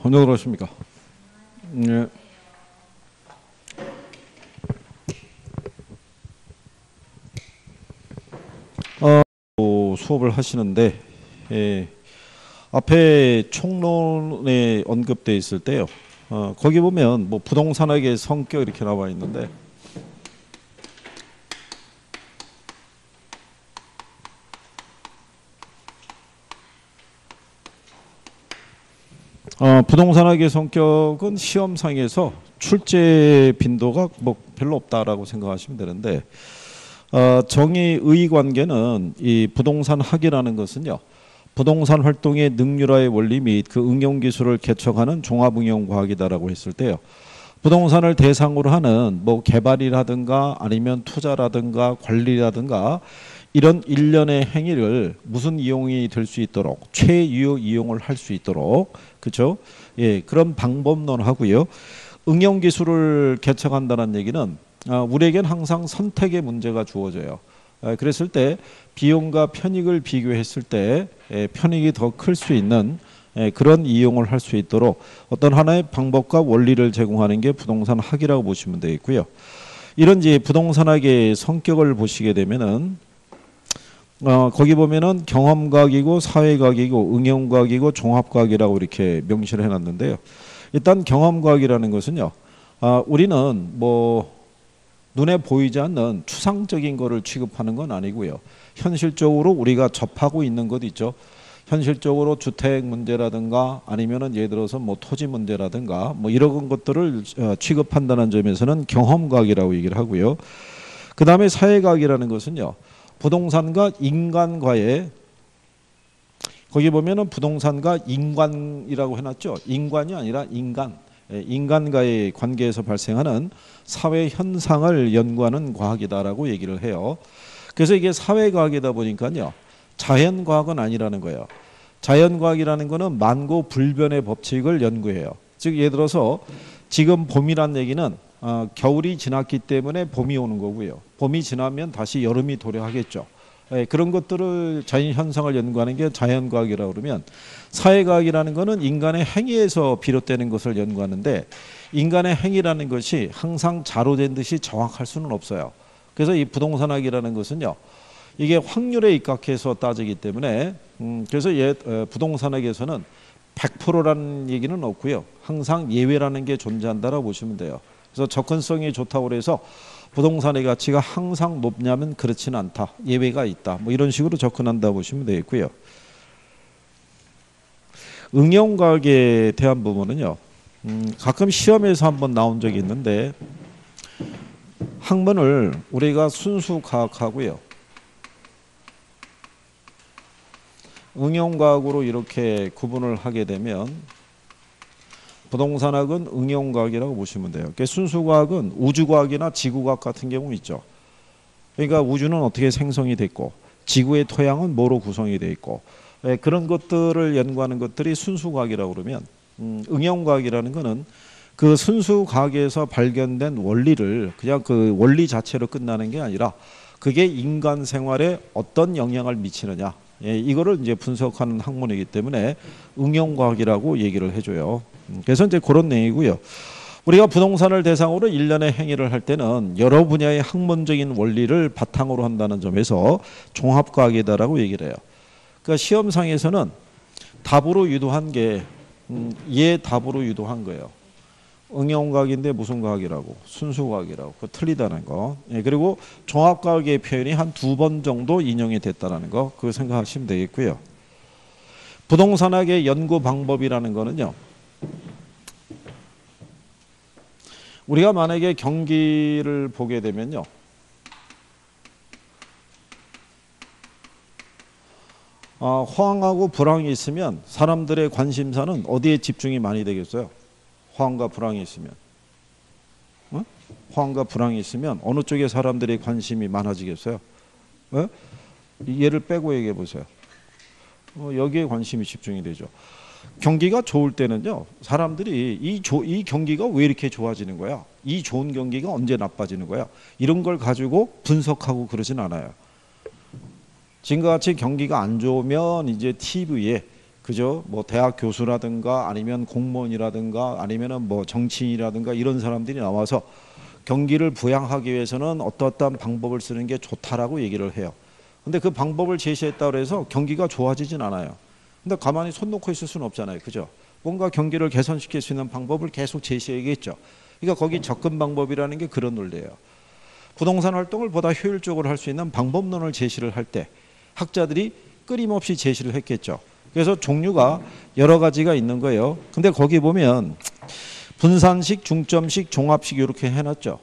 언제 들어오십니까? 네. 수업을 하시는데 앞에 총론에 언급되어 있을 때요. 거기 보면 뭐 부동산학의 성격 이렇게 나와 있는데 부동산학의 성격은 시험상에서 출제 빈도가 뭐 별로 없다라고 생각하시면 되는데 정의의 관계는 이 부동산 학이라는 것은요. 부동산 활동의 능률화의 원리 및 그 응용 기술을 개척하는 종합 응용 과학이다라고 했을 때요. 부동산을 대상으로 하는 뭐 개발이라든가 아니면 투자라든가 관리라든가 이런 일련의 행위를 무슨 이용이 될 수 있도록 최유효 이용을 할 수 있도록 그렇죠? 예, 그런 방법론하고요. 응용 기술을 개척한다는 얘기는 우리에겐 항상 선택의 문제가 주어져요. 그랬을 때 비용과 편익을 비교했을 때 편익이 더 클 수 있는 그런 이용을 할 수 있도록 어떤 하나의 방법과 원리를 제공하는 게 부동산 학이라고 보시면 되겠고요. 이런 이제 부동산학의 성격을 보시게 되면은 거기 보면은 경험과학이고 사회과학이고 응용과학이고 종합과학이라고 이렇게 명시를 해놨는데요. 일단 경험과학이라는 것은요. 우리는 뭐 눈에 보이지 않는 추상적인 거를 취급하는 건 아니고요. 현실적으로 우리가 접하고 있는 것 있죠. 현실적으로 주택 문제라든가 아니면은 예를 들어서 뭐 토지 문제라든가 뭐 이런 것들을 취급한다는 점에서는 경험과학이라고 얘기를 하고요. 그 다음에 사회과학이라는 것은요. 부동산과 인간과의 거기 보면은 부동산과 인간이라고 해놨죠. 인간이 아니라 인간. 인간과의 관계에서 발생하는 사회 현상을 연구하는 과학이다라고 얘기를 해요. 그래서 이게 사회과학이다 보니까요. 자연과학은 아니라는 거예요. 자연과학이라는 거는 만고 불변의 법칙을 연구해요. 즉 예를 들어서 지금 봄이란 얘기는 겨울이 지났기 때문에 봄이 오는 거고요. 봄이 지나면 다시 여름이 도래하겠죠. 그런 것들을 자연 현상을 연구하는 게 자연과학이라고 그러면 사회과학이라는 것은 인간의 행위에서 비롯되는 것을 연구하는데 인간의 행위라는 것이 항상 자로된 듯이 정확할 수는 없어요. 그래서 이 부동산학이라는 것은요. 이게 확률에 입각해서 따지기 때문에 그래서 부동산학에서는 100%라는 얘기는 없고요. 항상 예외라는 게 존재한다라고 보시면 돼요. 그래서 접근성이 좋다고 해서 부동산의 가치가 항상 높냐면 그렇지는 않다. 예외가 있다. 뭐 이런 식으로 접근한다 보시면 되겠고요. 응용과학에 대한 부분은요. 가끔 시험에서 한번 나온 적이 있는데 학문을 우리가 순수과학하고요. 응용과학으로 이렇게 구분을 하게 되면 부동산학은 응용과학이라고 보시면 돼요. 그러니까 순수과학은 우주과학이나 지구과학 같은 경우 있죠. 그러니까 우주는 어떻게 생성이 됐고 지구의 토양은 뭐로 구성이 되어 있고 그런 것들을 연구하는 것들이 순수과학이라고 그러면 응용과학이라는 거는 그 순수과학에서 발견된 원리를 그냥 그 원리 자체로 끝나는 게 아니라 그게 인간 생활에 어떤 영향을 미치느냐 이거를 이제 분석하는 학문이기 때문에 응용과학이라고 얘기를 해줘요. 그래서 이제 그런 내용이고요. 우리가 부동산을 대상으로 일련의 행위를 할 때는 여러 분야의 학문적인 원리를 바탕으로 한다는 점에서 종합과학이다라고 얘기를 해요. 그러니까 시험상에서는 답으로 유도한 게 얘 답으로 유도한 거예요. 응용과학인데 무슨 과학이라고? 순수과학이라고. 그거 틀리다는 거. 그리고 종합과학의 표현이 한 2번 정도 인용이 됐다는 거. 그거 생각하시면 되겠고요. 부동산학의 연구 방법이라는 거는요. 우리가 만약에 경기를 보게 되면요. 호황하고 불황이 있으면 사람들의 관심사는 어디에 집중이 많이 되겠어요? 호황과 불황이 있으면. 호황과 불황이 있으면 어느 쪽에 사람들의 관심이 많아지겠어요? 얘를 빼고 얘기해 보세요. 여기에 관심이 집중이 되죠. 경기가 좋을 때는요. 사람들이 이 경기가 왜 이렇게 좋아지는 거야? 이 좋은 경기가 언제 나빠지는 거야? 이런 걸 가지고 분석하고 그러진 않아요. 지금과 같이 경기가 안 좋으면 이제 TV에 그죠? 뭐 대학 교수라든가 아니면 공무원이라든가 아니면은 뭐 정치인이라든가 이런 사람들이 나와서 경기를 부양하기 위해서는 어떠한 방법을 쓰는 게 좋다라고 얘기를 해요. 근데 그 방법을 제시했다고 해서 경기가 좋아지진 않아요. 근데 가만히 손 놓고 있을 수는 없잖아요. 그죠? 뭔가 경기를 개선시킬 수 있는 방법을 계속 제시해야겠죠. 그러니까 거기 접근 방법이라는 게 그런 논리예요. 부동산 활동을 보다 효율적으로 할 수 있는 방법론을 제시를 할 때 학자들이 끊임없이 제시를 했겠죠. 그래서 종류가 여러 가지가 있는 거예요. 근데 거기 보면 분산식, 중점식, 종합식 이렇게 해놨죠.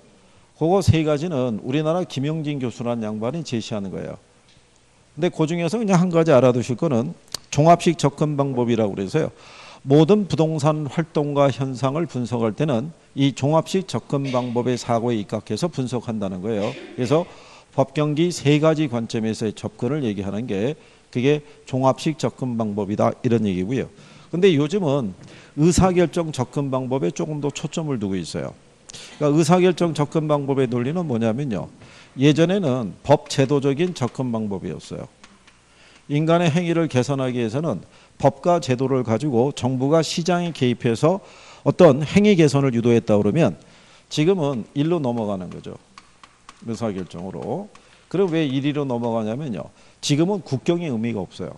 그거 세 가지는 우리나라 김영진 교수라는 양반이 제시하는 거예요. 근데 그 중에서 그냥 한 가지 알아두실 거는 종합식 접근 방법이라고 그래서요. 모든 부동산 활동과 현상을 분석할 때는 이 종합식 접근 방법의 사고에 입각해서 분석한다는 거예요. 그래서 법경기 세 가지 관점에서의 접근을 얘기하는 게 그게 종합식 접근 방법이다 이런 얘기고요. 근데 요즘은 의사결정 접근 방법에 조금 더 초점을 두고 있어요. 그러니까 의사결정 접근 방법의 논리는 뭐냐면요. 예전에는 법 제도적인 접근 방법이었어요. 인간의 행위를 개선하기 위해서는 법과 제도를 가지고 정부가 시장에 개입해서 어떤 행위 개선을 유도했다 그러면 지금은 일로 넘어가는 거죠. 의사결정으로. 그럼 왜 1위로 넘어가냐면요. 지금은 국경의 의미가 없어요.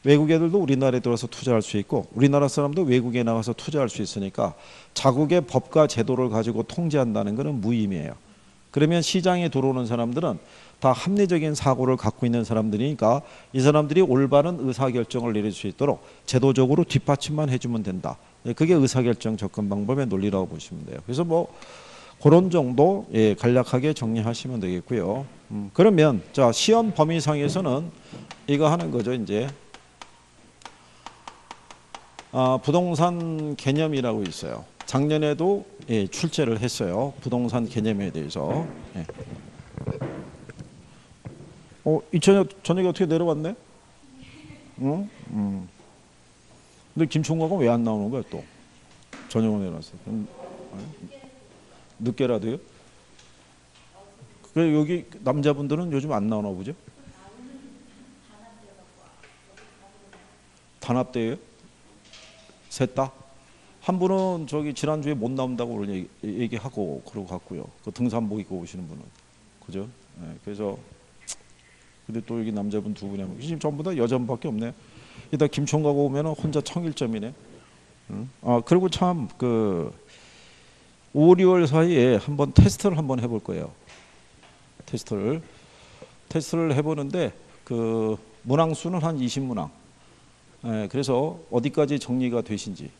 외국 애들도 우리나라에 들어와서 투자할 수 있고 우리나라 사람도 외국에 나가서 투자할 수 있으니까 자국의 법과 제도를 가지고 통제한다는 것은 무의미해요. 그러면 시장에 들어오는 사람들은 다 합리적인 사고를 갖고 있는 사람들이니까 이 사람들이 올바른 의사결정을 내릴 수 있도록 제도적으로 뒷받침만 해주면 된다. 그게 의사결정 접근 방법의 논리라고 보시면 돼요. 그래서 뭐 그런 정도 간략하게 정리하시면 되겠고요. 그러면 자 시험 범위상에서는 이거 하는 거죠. 이제 부동산 개념이라고 있어요. 작년에도 출제를 했어요. 부동산 개념에 대해서. 이 저녁에 어떻게 내려왔네? 응? 근데 김총각은 왜 안 나오는 거야 또? 저녁에 내려왔어. 늦게라도요? 그래 여기 남자분들은 요즘 안 나오나 보죠? 단합대예요? 셋 다? 한 분은 저기 지난주에 못 나온다고 얘기하고 그러고 갔고요. 그 등산복 입고 오시는 분은. 그죠? 그래서 근데 또 여기 남자분 두 분이 지금 전부 다 여자분밖에 없네. 이따 김총각 오면은 혼자 청일점이네. 그리고 참 그 5, 6월 사이에 한번 테스트를 한번 해볼 거예요. 테스트를 해보는데 그 문항수는 한 20문항. 그래서 어디까지 정리가 되신지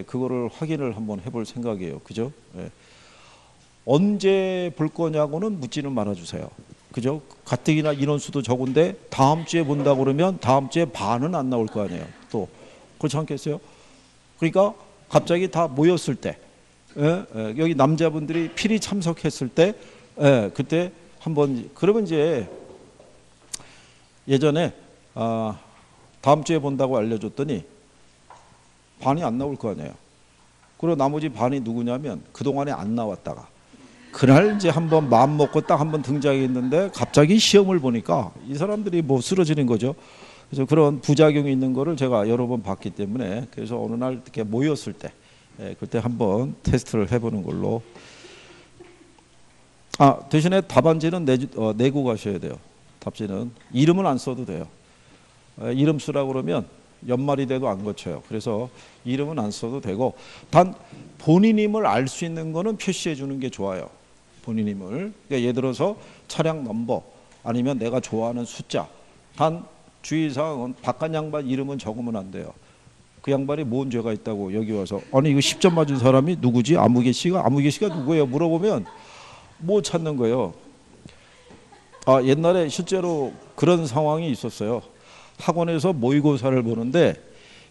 그거를 확인을 한번 해볼 생각이에요. 그죠? 언제 볼 거냐고는 묻지는 말아주세요. 그죠? 가뜩이나 인원수도 적은데 다음 주에 본다 그러면 다음 주에 반은 안 나올 거 아니에요. 또 그렇지 않겠어요? 그러니까 갑자기 다 모였을 때 여기 남자분들이 필히 참석했을 때 그때 한번 그러면 이제 예전에 다음 주에 본다고 알려줬더니 반이 안 나올 거 아니에요. 그리고 나머지 반이 누구냐면 그동안에 안 나왔다가 그날 이제 한번 마음 먹고 딱 한번 등장했는데 갑자기 시험을 보니까 이 사람들이 뭐 쓰러지는 거죠. 그래서 그런 부작용이 있는 거를 제가 여러 번 봤기 때문에 그래서 어느 날 이렇게 모였을 때 그때 한번 테스트를 해보는 걸로. 대신에 답안지는 내고 가셔야 돼요. 답지는 이름은 안 써도 돼요. 이름 쓰라고 그러면 연말이 돼도 안 거쳐요. 그래서 이름은 안 써도 되고 단 본인임을 알 수 있는 거는 표시해 주는 게 좋아요. 본인임을. 그러니까 예를 들어서 차량 넘버 아니면 내가 좋아하는 숫자. 단 주의사항은 바깥 양반 이름은 적으면 안 돼요. 그 양반이 뭔 죄가 있다고 여기 와서 아니 이거 10점 맞은 사람이 누구지? 아무개 씨가 누구예요? 물어보면 못 찾는 거예요. 옛날에 실제로 그런 상황이 있었어요. 학원에서 모의고사를 보는데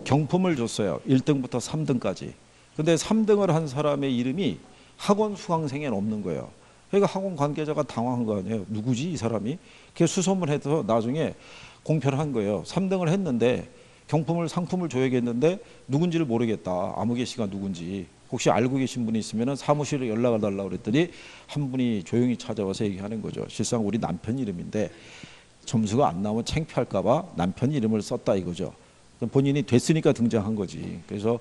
경품을 줬어요. 1등부터 3등까지. 근데 3등을 한 사람의 이름이 학원 수강생에는 없는 거예요. 그러니까 학원 관계자가 당황한 거 아니에요. 누구지 이 사람이? 그게 수소문해서 나중에 공표를 한 거예요. 3등을 했는데 상품을 줘야겠는데 누군지를 모르겠다. 아무개 씨가 누군지. 혹시 알고 계신 분이 있으면 사무실에 연락을 달라고 그랬더니 한 분이 조용히 찾아와서 얘기하는 거죠. 실상 우리 남편 이름인데 점수가 안 나오면 창피할까 봐 남편 이름을 썼다 이거죠. 본인이 됐으니까 등장한 거지. 그래서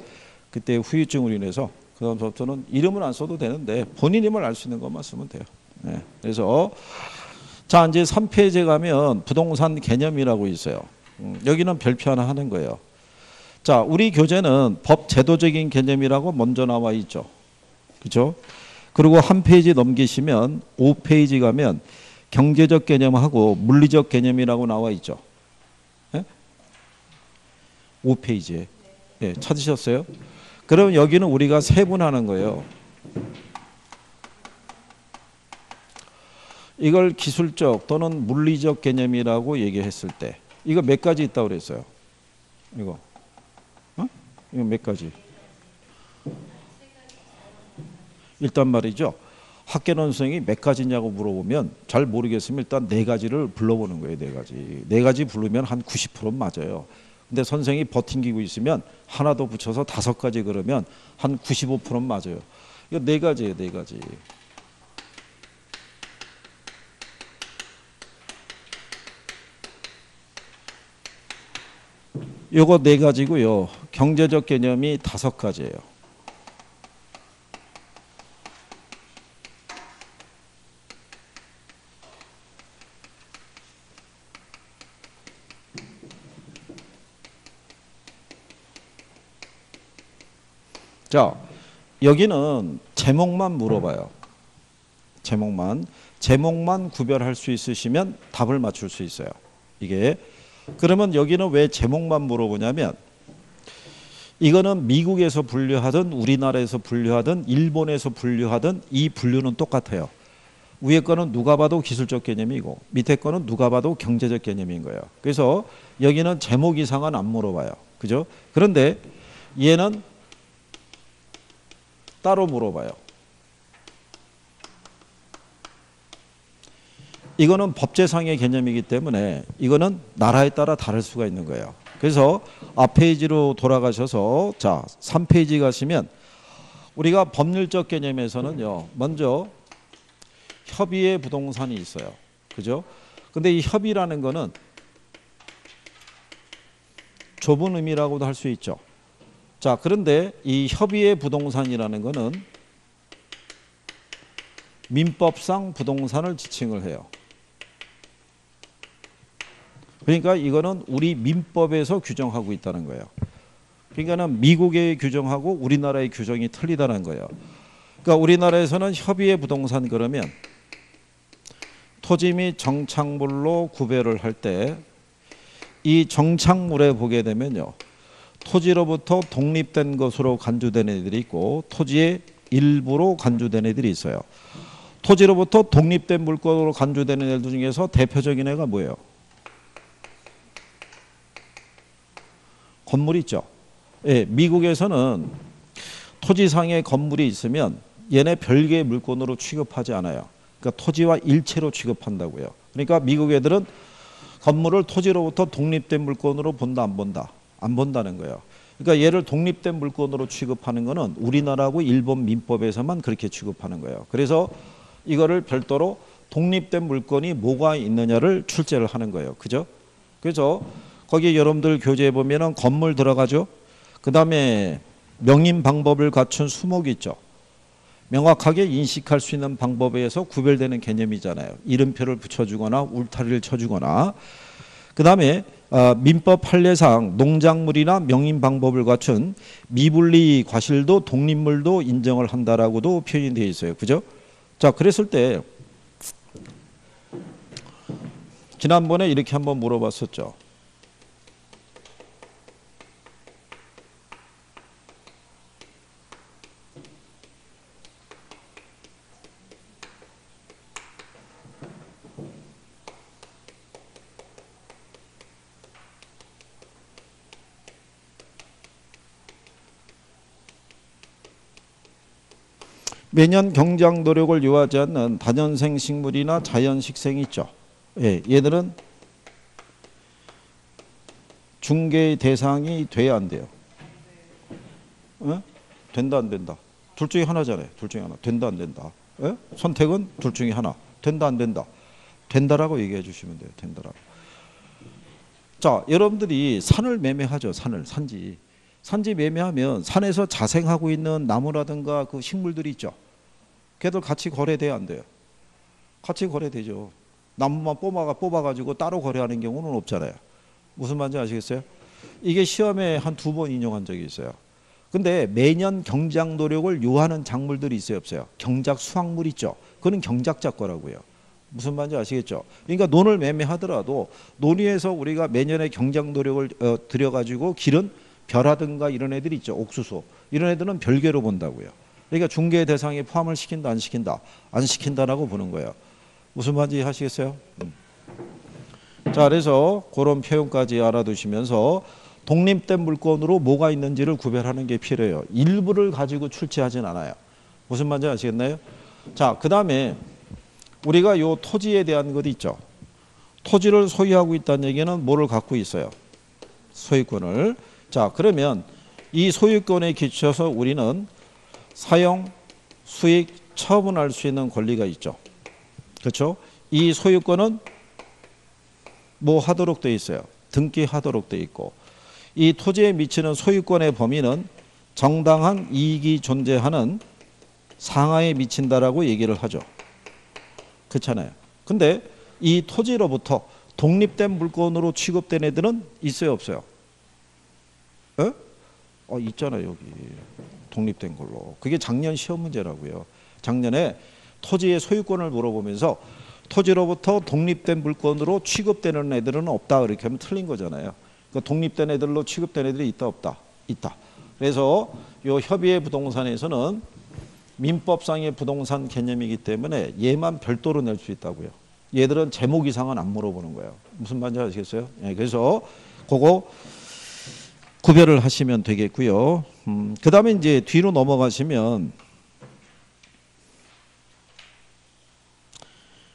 그때 후유증으로 인해서 그다음부터는 이름은 안 써도 되는데 본인임을 알 수 있는 것만 쓰면 돼요. 네. 그래서 자 이제 3페이지에 가면 부동산 개념이라고 있어요. 여기는 별표 하나 하는 거예요. 자 우리 교재는 법 제도적인 개념이라고 먼저 나와 있죠. 그죠? 그리고 한 페이지 넘기시면 5페이지 가면 경제적 개념하고 물리적 개념이라고 나와 있죠. 네? 5페이지에. 네, 찾으셨어요? 그럼 여기는 우리가 세분하는 거예요. 이걸 기술적 또는 물리적 개념이라고 얘기했을 때 이거 몇 가지 있다고 그랬어요? 이거 이거 몇 가지? 일단 말이죠. 학계론 선생이 몇 가지냐고 물어보면 잘 모르겠으면 일단 네 가지를 불러보는 거예요. 네 가지. 네 가지 부르면 한 90%는 맞아요. 근데 선생이 버팅기고 있으면 하나 더 붙여서 5가지 그러면 한 95%는 맞아요. 이거 네 가지예요. 네 가지. 요거 네 가지고요. 경제적 개념이 5가지예요. 자, 여기는 제목만 물어봐요. 제목만 구별할 수 있으시면 답을 맞출 수 있어요. 이게 그러면 여기는 왜 제목만 물어보냐면 이거는 미국에서 분류하든 우리나라에서 분류하든 일본에서 분류하든 이 분류는 똑같아요. 위에 거는 누가 봐도 기술적 개념이고 밑에 거는 누가 봐도 경제적 개념인 거예요. 그래서 여기는 제목 이상은 안 물어봐요. 그죠? 그런데 얘는 따로 물어봐요. 이거는 법제상의 개념이기 때문에 이거는 나라에 따라 다를 수가 있는 거예요. 그래서 앞 페이지로 돌아가셔서 자 3페이지 가시면 우리가 법률적 개념에서는요. 먼저 협의의 부동산이 있어요. 그죠? 근데 이 협의라는 거는 좁은 의미라고도 할 수 있죠. 자, 그런데 이 협의의 부동산이라는 거는 민법상 부동산을 지칭을 해요. 그러니까 이거는 우리 민법에서 규정하고 있다는 거예요. 그러니까는 미국의 규정하고 우리나라의 규정이 틀리다는 거예요. 그러니까 우리나라에서는 협의의 부동산 그러면 토지 및 정착물로 구별을 할 때 이 정착물에 보게 되면요. 토지로부터 독립된 것으로 간주된 애들이 있고 토지의 일부로 간주된 애들이 있어요. 토지로부터 독립된 물건으로 간주되는 애들 중에서 대표적인 애가 뭐예요? 건물 있죠. 예, 미국에서는 토지상에 건물이 있으면 얘네 별개의 물건으로 취급하지 않아요. 그러니까 토지와 일체로 취급한다고요. 그러니까 미국 애들은 건물을 토지로부터 독립된 물건으로 본다 안 본다? 안 본다는 거예요. 그러니까 얘를 독립된 물건으로 취급하는 거는 우리나라하고 일본 민법에서만 그렇게 취급하는 거예요. 그래서 이거를 별도로 독립된 물건이 뭐가 있느냐를 출제를 하는 거예요. 그죠? 그래서 거기 여러분들 교재에 보면은 건물 들어가죠. 그 다음에 명인 방법을 갖춘 수목이 있죠. 명확하게 인식할 수 있는 방법에 의해서 구별되는 개념이잖아요. 이름표를 붙여주거나 울타리를 쳐주거나. 그 다음에 민법 판례상 농작물이나 명인 방법을 갖춘 미분리 과실도 독립물도 인정을 한다라고도 표현이 되어 있어요. 그죠? 자, 그랬을 때 지난번에 이렇게 한번 물어봤었죠. 매년 경작 노력을 요하지 않는 다년생 식물이나 자연식생이 있죠. 예, 얘들은 중개의 대상이 돼야 안 돼요. 예? 된다 안 된다. 둘 중에 하나잖아요. 둘 중에 하나. 된다 안 된다. 예? 선택은 둘 중에 하나. 된다 안 된다. 된다라고 얘기해 주시면 돼요. 된다라고. 자, 여러분들이 산을 매매하죠. 산지. 산지 매매하면 산에서 자생하고 있는 나무라든가 그 식물들이 있죠. 걔들 같이 거래돼야 안 돼요? 같이 거래되죠. 나무만 뽑아가지고 따로 거래하는 경우는 없잖아요. 무슨 말인지 아시겠어요? 이게 시험에 한 2번 인용한 적이 있어요. 근데 매년 경작 노력을 요하는 작물들이 있어요, 없어요? 경작 수확물 있죠. 그거는 경작자 거라고요. 무슨 말인지 아시겠죠? 그러니까 논을 매매하더라도 논위에서 우리가 매년의 경작 노력을 들여가지고 기른 벼라든가 이런 애들이 있죠. 옥수수. 이런 애들은 별개로 본다고요. 그러니까 중개 대상에 포함을 시킨다, 안 시킨다? 안 시킨다라고 보는 거예요. 무슨 말인지 하시겠어요? 자, 그래서 그런 표현까지 알아두시면서 독립된 물건으로 뭐가 있는지를 구별하는 게 필요해요. 일부를 가지고 출제하진 않아요. 무슨 말인지 아시겠나요? 자, 그 다음에 우리가 요 토지에 대한 것 있죠. 토지를 소유하고 있다는 얘기는 뭐를 갖고 있어요? 소유권을. 자, 그러면 이 소유권에 기초해서 우리는 사용, 수익, 처분할 수 있는 권리가 있죠. 그렇죠? 이 소유권은 뭐 하도록 돼 있어요? 등기하도록 돼 있고, 이 토지에 미치는 소유권의 범위는 정당한 이익이 존재하는 상하에 미친다라고 얘기를 하죠. 그렇잖아요. 근데 이 토지로부터 독립된 물건으로 취급된 애들은 있어요, 없어요? 에? 있잖아요, 여기. 독립된 걸로. 그게 작년 시험 문제라고요. 작년에 토지의 소유권을 물어보면서 토지로부터 독립된 물건으로 취급되는 애들은 없다, 이렇게 하면 틀린 거잖아요. 그러니까 독립된 애들로 취급된 애들이 있다, 없다? 있다. 그래서 요 협의회 부동산에서는 민법상의 부동산 개념이기 때문에 얘만 별도로 낼 수 있다고요. 얘들은 제목 이상은 안 물어보는 거예요. 무슨 말인지 아시겠어요? 네, 그래서 그거 구별을 하시면 되겠고요. 그 다음에 이제 뒤로 넘어가시면,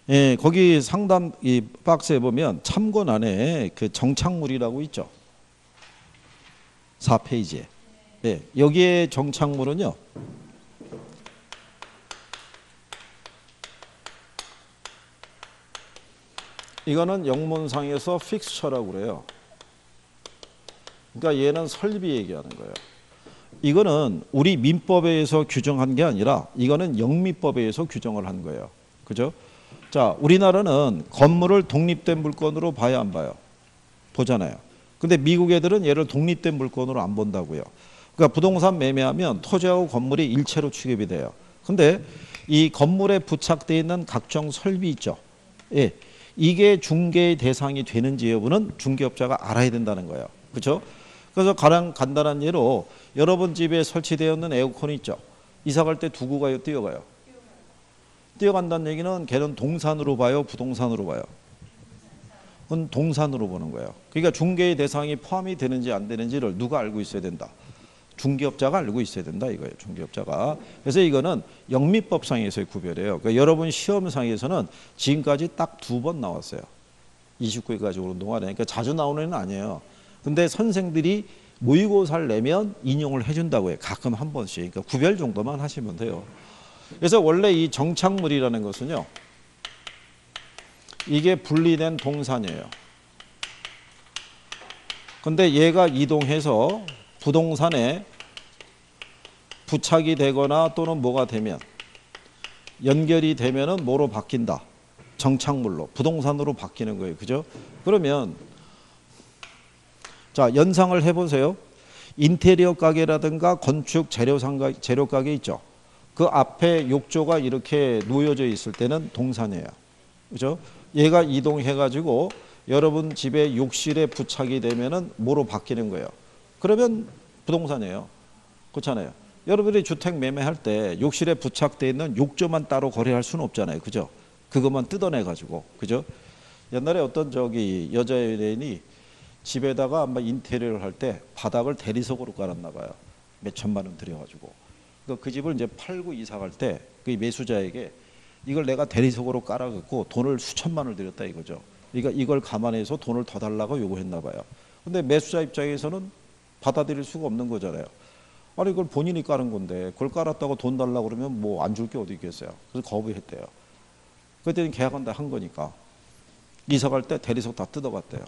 예, 거기 상담 이 박스에 보면 참고는 안에 그 정착물이라고 있죠. 4페이지에. 예, 여기에 정착물은요, 이거는 영문상에서 픽스처라고 그래요. 그러니까 얘는 설비 얘기하는 거예요. 이거는 우리 민법에 의해서 규정한 게 아니라 이거는 영미법에 의해서 규정을 한 거예요. 그죠? 자, 우리나라는 건물을 독립된 물건으로 봐야 안 봐요? 보잖아요. 근데 미국 애들은 얘를 독립된 물건으로 안 본다고요. 그러니까 부동산 매매하면 토지하고 건물이 일체로 취급이 돼요. 근데 이 건물에 부착되어 있는 각종 설비 있죠. 예. 이게 중개의 대상이 되는지 여부는 중개업자가 알아야 된다는 거예요. 그렇죠? 그래서 가장 간단한 예로 여러분 집에 설치되어 있는 에어컨이 있죠. 이사 갈 때 두고 가요, 뛰어가요? 뛰어간다는 얘기는 걔는 동산으로 봐요, 부동산으로 봐요? 그건 동산으로 보는 거예요. 그러니까 중개의 대상이 포함이 되는지 안 되는지를 누가 알고 있어야 된다? 중개업자가 알고 있어야 된다 이거예요. 중개업자가. 그래서 이거는 영미법상에서의 구별이에요. 그러니까 여러분 시험상에서는 지금까지 딱 2번 나왔어요. 29회까지 오는 동안에. 그러니까 자주 나오는 애는 아니에요. 근데 선생들이 모의고사를 내면 인용을 해준다고 해요. 가끔 한 번씩. 그러니까 구별 정도만 하시면 돼요. 그래서 원래 이 정착물이라는 것은요, 이게 분리된 동산이에요. 근데 얘가 이동해서 부동산에 부착이 되거나 또는 뭐가 되면, 연결이 되면은 뭐로 바뀐다? 정착물로, 부동산으로 바뀌는 거예요. 그죠? 그러면 자, 연상을 해보세요. 인테리어 가게라든가 건축 재료 가게 있죠. 그 앞에 욕조가 이렇게 놓여져 있을 때는 동산이에요. 그죠? 얘가 이동해가지고 여러분 집에 욕실에 부착이 되면은 뭐로 바뀌는 거예요? 그러면 부동산이에요. 그렇잖아요. 여러분이 주택 매매할 때 욕실에 부착되어 있는 욕조만 따로 거래할 수는 없잖아요. 그죠? 그것만 뜯어내가지고. 그죠? 옛날에 어떤 여자 연예인이 집에다가 아마 인테리어를 할 때 바닥을 대리석으로 깔았나 봐요. 몇 천만 원 들여가지고. 그 집을 이제 팔고 이사 갈 때 그 매수자에게 이걸 내가 대리석으로 깔아갖고 돈을 수천만 원을 들였다 이거죠. 그러니까 이걸 감안해서 돈을 더 달라고 요구했나 봐요. 근데 매수자 입장에서는 받아들일 수가 없는 거잖아요. 아니 이걸 본인이 깔은 건데 그걸 깔았다고 돈 달라고 그러면 뭐 안 줄 게 어디 있겠어요. 그래서 거부했대요. 그랬더니 계약은 다 한 거니까 이사 갈 때 대리석 다 뜯어갔대요.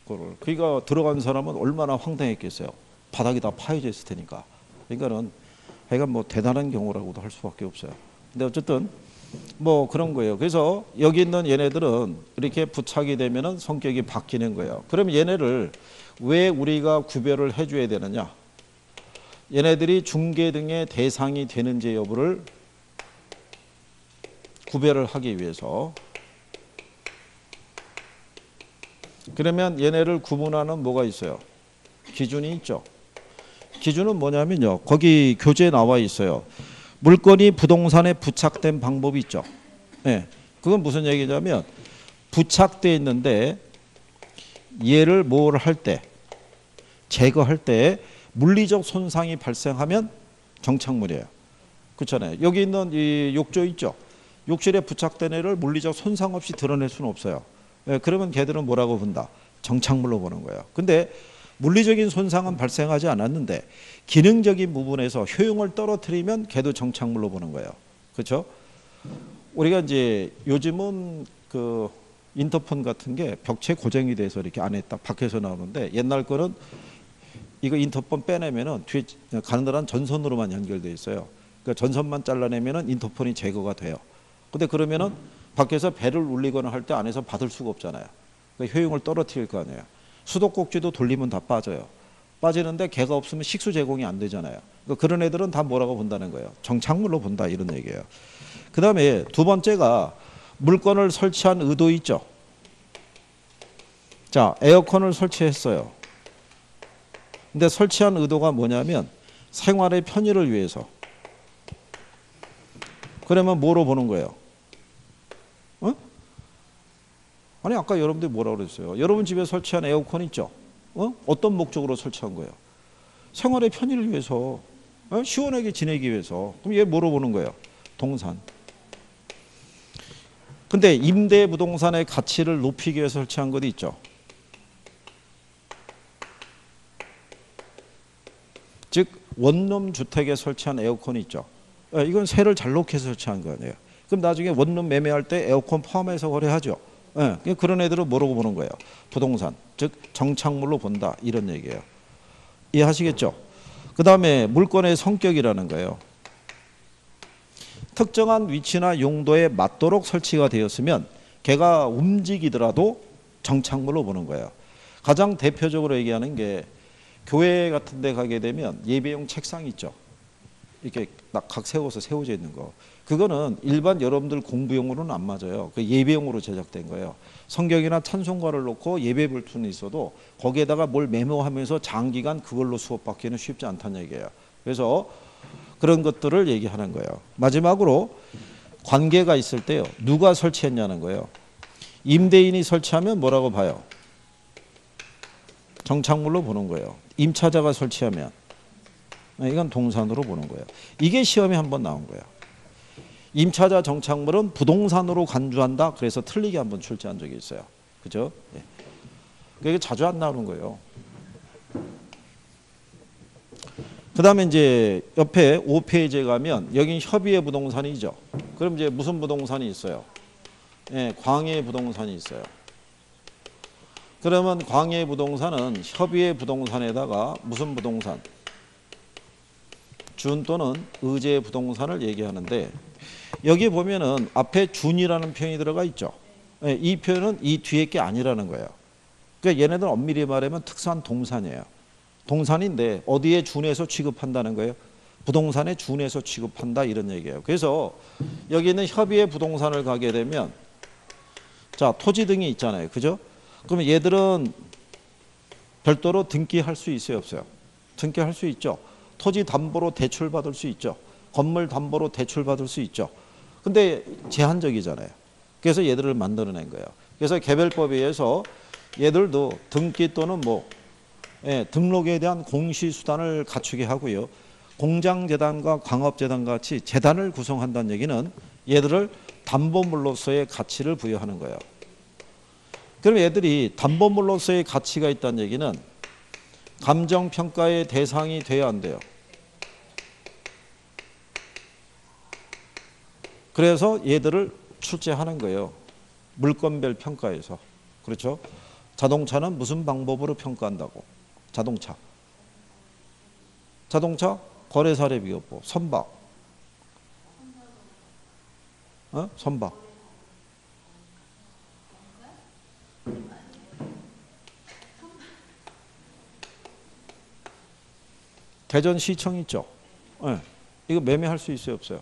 그거를. 그러니까 들어간 사람은 얼마나 황당했겠어요. 바닥이 다 파여져 있을 테니까. 그러니까는 하여간 뭐 대단한 경우라고도 할 수밖에 없어요. 근데 어쨌든 뭐 그런 거예요. 그래서 여기 있는 얘네들은 이렇게 부착이 되면은 성격이 바뀌는 거예요. 그럼 얘네를 왜 우리가 구별을 해줘야 되느냐? 얘네들이 중개 등의 대상이 되는지 여부를 구별을 하기 위해서. 그러면 얘네를 구분하는 뭐가 있어요? 기준이 있죠. 기준은 뭐냐면요. 거기 교재에 나와 있어요. 물건이 부동산에 부착된 방법이 있죠. 네. 그건 무슨 얘기냐면 부착되어 있는데 얘를 뭘 할 때, 제거할 때 물리적 손상이 발생하면 정착물이에요. 그렇잖아요. 여기 있는 이 욕조 있죠. 욕실에 부착된 애를 물리적 손상 없이 드러낼 수는 없어요. 네. 그러면 걔들은 뭐라고 본다? 정착물로 보는 거예요. 근데 물리적인 손상은 발생하지 않았는데 기능적인 부분에서 효용을 떨어뜨리면 걔도 정착물로 보는 거예요. 그렇죠? 우리가 이제 요즘은 그 인터폰 같은 게 벽체 고정이 돼서 이렇게 안에 딱 밖에서 나오는데 옛날 거는 이거 인터폰 빼내면은 뒤에 가느다란 전선으로만 연결돼 있어요. 그러니까 전선만 잘라내면은 인터폰이 제거가 돼요. 근데 그러면은 밖에서 벨을 울리거나 할 때 안에서 받을 수가 없잖아요. 그러니까 효용을 떨어뜨릴 거 아니에요. 수도꼭지도 돌리면 다 빠져요. 빠지는데 걔가 없으면 식수 제공이 안 되잖아요. 그러니까 그런 애들은 다 뭐라고 본다는 거예요? 정착물로 본다 이런 얘기예요. 그 다음에 두 번째가 물건을 설치한 의도 있죠. 자, 에어컨을 설치했어요. 근데 설치한 의도가 뭐냐면 생활의 편의를 위해서. 그러면 뭐로 보는 거예요? 어? 아니 아까 여러분들이 뭐라고 그랬어요? 여러분 집에 설치한 에어컨 있죠? 어떤 목적으로 설치한 거예요? 생활의 편의를 위해서, 시원하게 지내기 위해서. 그럼 얘 뭐로 보는 거예요? 동산. 근데 임대 부동산의 가치를 높이기 위해서 설치한 것도 있죠. 즉 원룸 주택에 설치한 에어컨이 있죠. 이건 세를 잘 놓게 설치한 거 아니에요. 그럼 나중에 원룸 매매할 때 에어컨 포함해서 거래하죠. 그런 애들은 뭐라고 보는 거예요? 부동산, 즉 정착물로 본다 이런 얘기예요. 이해하시겠죠? 그 다음에 물건의 성격이라는 거예요. 특정한 위치나 용도에 맞도록 설치가 되었으면 걔가 움직이더라도 정착물로 보는 거예요. 가장 대표적으로 얘기하는 게 교회 같은 데 가게 되면 예배용 책상 있죠. 이렇게 각 세워서 세워져 있는 거. 그거는 일반 여러분들 공부용으로는 안 맞아요. 그 예배용으로 제작된 거예요. 성경이나 찬송가를 놓고 예배 불투는 있어도 거기에다가 뭘 메모하면서 장기간 그걸로 수업받기는 쉽지 않다는 얘기예요. 그래서 그런 것들을 얘기하는 거예요. 마지막으로 관계가 있을 때요. 누가 설치했냐는 거예요. 임대인이 설치하면 뭐라고 봐요? 정착물로 보는 거예요. 임차자가 설치하면 이건 동산으로 보는 거예요. 이게 시험에 한번 나온 거예요. 임차자 정착물은 부동산으로 간주한다. 그래서 틀리게 한번 출제한 적이 있어요. 그죠? 예. 그게 자주 안 나오는 거예요. 그 다음에 이제 옆에 5페이지에 가면 여긴 협의의 부동산이죠. 그럼 이제 무슨 부동산이 있어요? 예, 광해 부동산이 있어요. 그러면 광해 부동산은 협의의 부동산에다가 무슨 부동산? 준 또는 의제 부동산을 얘기하는데 여기 보면은 앞에 준이라는 표현이 들어가 있죠. 이 표현은 이 뒤에 게 아니라는 거예요. 그러니까 얘네들은 엄밀히 말하면 특수한 동산이에요. 동산인데 어디에 준해서 취급한다는 거예요? 부동산에 준해서 취급한다 이런 얘기예요. 그래서 여기 있는 협의의 부동산을 가게 되면 자 토지 등이 있잖아요. 그죠? 그러면 얘들은 별도로 등기할 수 있어요? 없어요? 등기할 수 있죠. 토지 담보로 대출받을 수 있죠. 건물 담보로 대출받을 수 있죠. 근데 제한적이잖아요. 그래서 얘들을 만들어낸 거예요. 그래서 개별법에 의해서 얘들도 등기 또는 등록에 대한 공시수단을 갖추게 하고요. 공장재단과 광업재단 같이 재단을 구성한다는 얘기는 얘들을 담보물로서의 가치를 부여하는 거예요. 그럼 얘들이 담보물로서의 가치가 있다는 얘기는 감정평가의 대상이 돼야 안 돼요. 그래서 얘들을 출제하는 거예요. 물건별 평가에서. 그렇죠? 자동차는 무슨 방법으로 평가한다고? 자동차 거래 사례 비교법 선박 선박 대전시청 있죠. 네. 이거 매매할 수 있어요 없어요?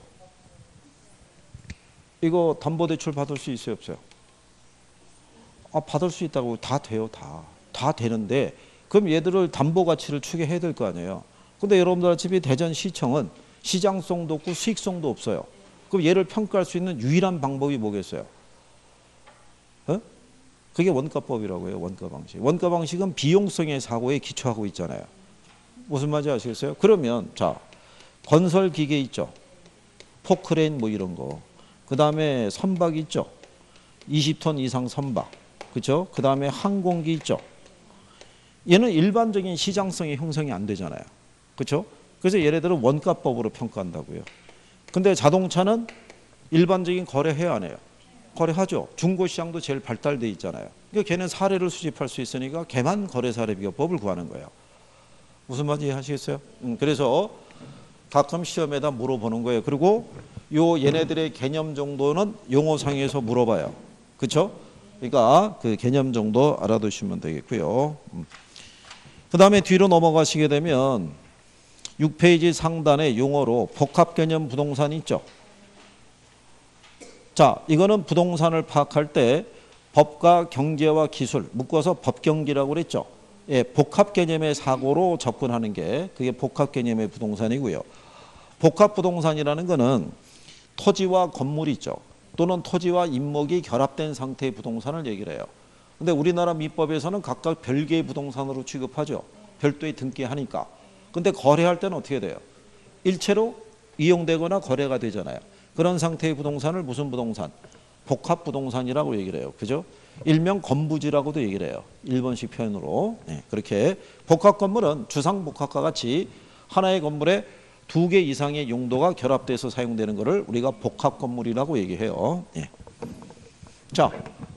이거 담보대출 받을 수 있어요 없어요? 받을 수 있다고. 다 돼요. 다 되는데 그럼 얘들을 담보가치를 추계해야 될 거 아니에요. 근데 여러분들 어차피 대전시청은 시장성도 없고 수익성도 없어요. 그럼 얘를 평가할 수 있는 유일한 방법이 뭐겠어요? 그게 원가법이라고 해요. 원가방식. 원가방식은 비용성의 사고에 기초하고 있잖아요. 무슨 말인지 아시겠어요? 그러면 자 건설기계 있죠. 포크레인 뭐 이런 거. 그 다음에 선박 있죠. 20톤 이상 선박. 그렇죠? 그 다음에 항공기 있죠. 얘는 일반적인 시장성이 형성이 안 되잖아요. 그렇죠? 그래서 얘네들은 원가법으로 평가한다고요. 근데 자동차는 일반적인 거래해야 안 해요. 거래하죠. 중고시장도 제일 발달돼 있잖아요. 그러니까 걔는 사례를 수집할 수 있으니까 걔만 거래사례 비교법을 구하는 거예요. 무슨 말인지 이해하시겠어요? 그래서 가끔 시험에다 물어보는 거예요. 그리고 요 얘네들의 개념 정도는 용어상에서 물어봐요. 그렇죠? 그러니까 그 개념 정도 알아두시면 되겠고요. 그 다음에 뒤로 넘어가시게 되면 6페이지 상단에 용어로 복합개념 부동산 있죠. 자, 이거는 부동산을 파악할 때 법과 경제와 기술 묶어서 법경기라고 그랬죠. 예, 복합개념의 사고로 접근하는 게 그게 복합개념의 부동산이고요. 복합부동산이라는 거는 토지와 건물이 있죠. 또는 토지와 임목이 결합된 상태의 부동산을 얘기를 해요. 근데 우리나라 민법에서는 각각 별개의 부동산으로 취급하죠. 별도의 등기하니까. 근데 거래할 때는 어떻게 돼요? 일체로 이용되거나 거래가 되잖아요. 그런 상태의 부동산을 무슨 부동산? 복합부동산이라고 얘기를 해요. 그죠? 일명 건부지라고도 얘기를 해요. 일본식 표현으로. 네, 그렇게 복합건물은 주상복합과 같이 하나의 건물에 2개 이상의 용도가 결합돼서 사용되는 것을 우리가 복합건물이라고 얘기해요. 네. 자,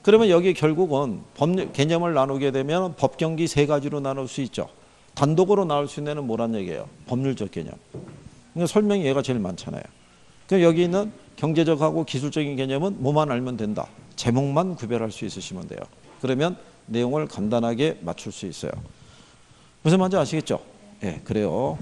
그러면 여기 결국은 법률 개념을 나누게 되면 법경기 3가지로 나눌 수 있죠. 단독으로 나올 수 있는 애는 뭐란 얘기예요? 법률적 개념. 그러니까 설명이 얘가 제일 많잖아요. 그럼 여기 있는 경제적하고 기술적인 개념은 뭐만 알면 된다. 제목만 구별할 수 있으시면 돼요. 그러면 내용을 간단하게 맞출 수 있어요. 무슨 말인지 아시겠죠? 예, 네, 그래요.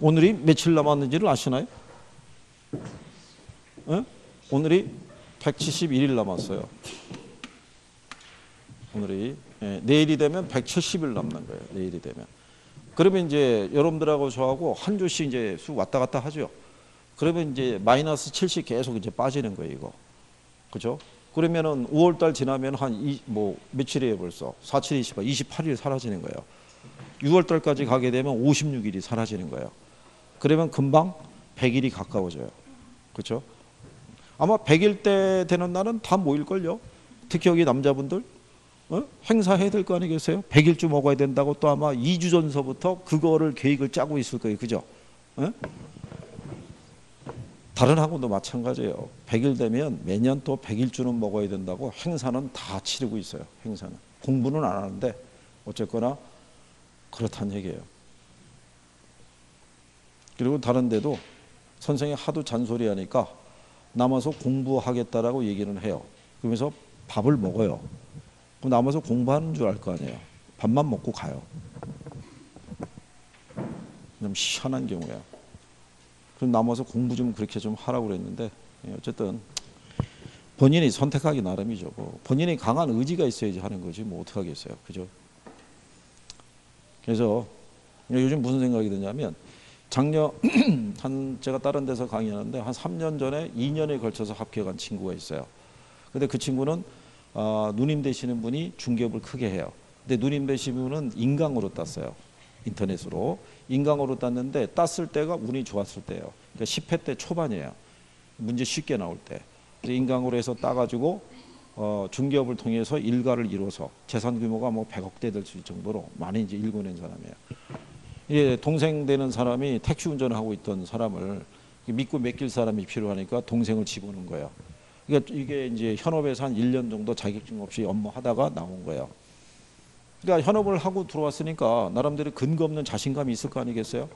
오늘이 며칠 남았는지를 아시나요? 네? 오늘이 171일 남았어요. 오늘이 내일이 되면 170일 남는 거예요. 내일이 되면. 그러면 이제 여러분들하고 저하고 한 주씩 이제 쑥 왔다 갔다 하죠. 그러면 이제 마이너스 70 계속 이제 빠지는 거예요, 이거. 그죠? 그러면은 5월 달 지나면 뭐 며칠이에요, 벌써? 4, 7, 28, 28일 사라지는 거예요. 6월 달까지 가게 되면 56일이 사라지는 거예요. 그러면 금방 100일이 가까워져요. 그렇죠? 아마 100일 때 되는 날은 다 모일걸요. 특히 여기 남자분들 행사해야 될 거 아니겠어요? 100일쯤 먹어야 된다고 또 아마 2주 전서부터 그거를 계획을 짜고 있을 거예요. 그죠? 다른 학원도 마찬가지예요. 100일 되면 매년 또 100일쯤은 먹어야 된다고 행사는 다 치르고 있어요. 행사는. 공부는 안 하는데 어쨌거나 그렇다는 얘기예요. 그리고 다른 데도 선생님이 하도 잔소리하니까 남아서 공부하겠다라고 얘기는 해요. 그러면서 밥을 먹어요. 그럼 남아서 공부하는 줄 알 거 아니에요. 밥만 먹고 가요. 좀 희한한 경우야. 그럼 남아서 공부 좀 그렇게 좀 하라고 그랬는데 어쨌든 본인이 선택하기 나름이죠. 뭐 본인이 강한 의지가 있어야지 하는 거지 뭐 어떻게 하겠어요. 그죠? 그래서 요즘 무슨 생각이 드냐면 작년 제가 다른 데서 강의하는데 한 3년 전에 2년에 걸쳐서 합격한 친구가 있어요. 근데 그 친구는 누님 되시는 분이 중개업을 크게 해요. 근데 누님 되시는 분은 인강으로 땄어요. 인터넷으로. 인강으로 땄는데 땄을 때가 운이 좋았을 때예요. 그러니까 10회 때 초반이에요. 문제 쉽게 나올 때. 그래서 인강으로 해서 따가지고 중개업을 통해서 일가를 이뤄서 재산 규모가 뭐 100억대 될 수 있을 정도로 많이 이제 일궈낸 사람이에요. 예, 동생 되는 사람이 택시 운전을 하고 있던 사람을 믿고 맡길 사람이 필요하니까 동생을 집어넣은 거예요. 그러니까 이게 이제 현업에서 한 1년 정도 자격증 없이 업무하다가 나온 거예요. 그러니까 현업을 하고 들어왔으니까 나름대로 근거 없는 자신감이 있을 거 아니겠어요?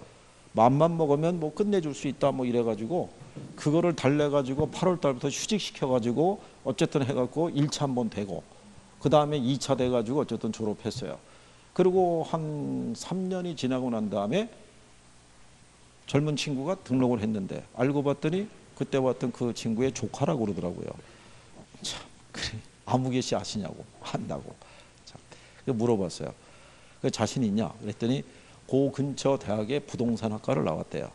마음만 먹으면 뭐 끝내줄 수 있다 뭐 이래가지고 그거를 달래가지고 8월 달부터 휴직시켜가지고 어쨌든 해갖고 1차 한번 되고 그 다음에 2차 돼가지고 어쨌든 졸업했어요. 그리고 한 3년이 지나고 난 다음에 젊은 친구가 등록을 했는데 알고 봤더니 그때 봤던 그 친구의 조카라고 그러더라고요. 참 그래 아무개 씨 아시냐고 한다고 참 물어봤어요. 그 자신 있냐 그랬더니 그 근처 대학에 부동산학과를 나왔대요.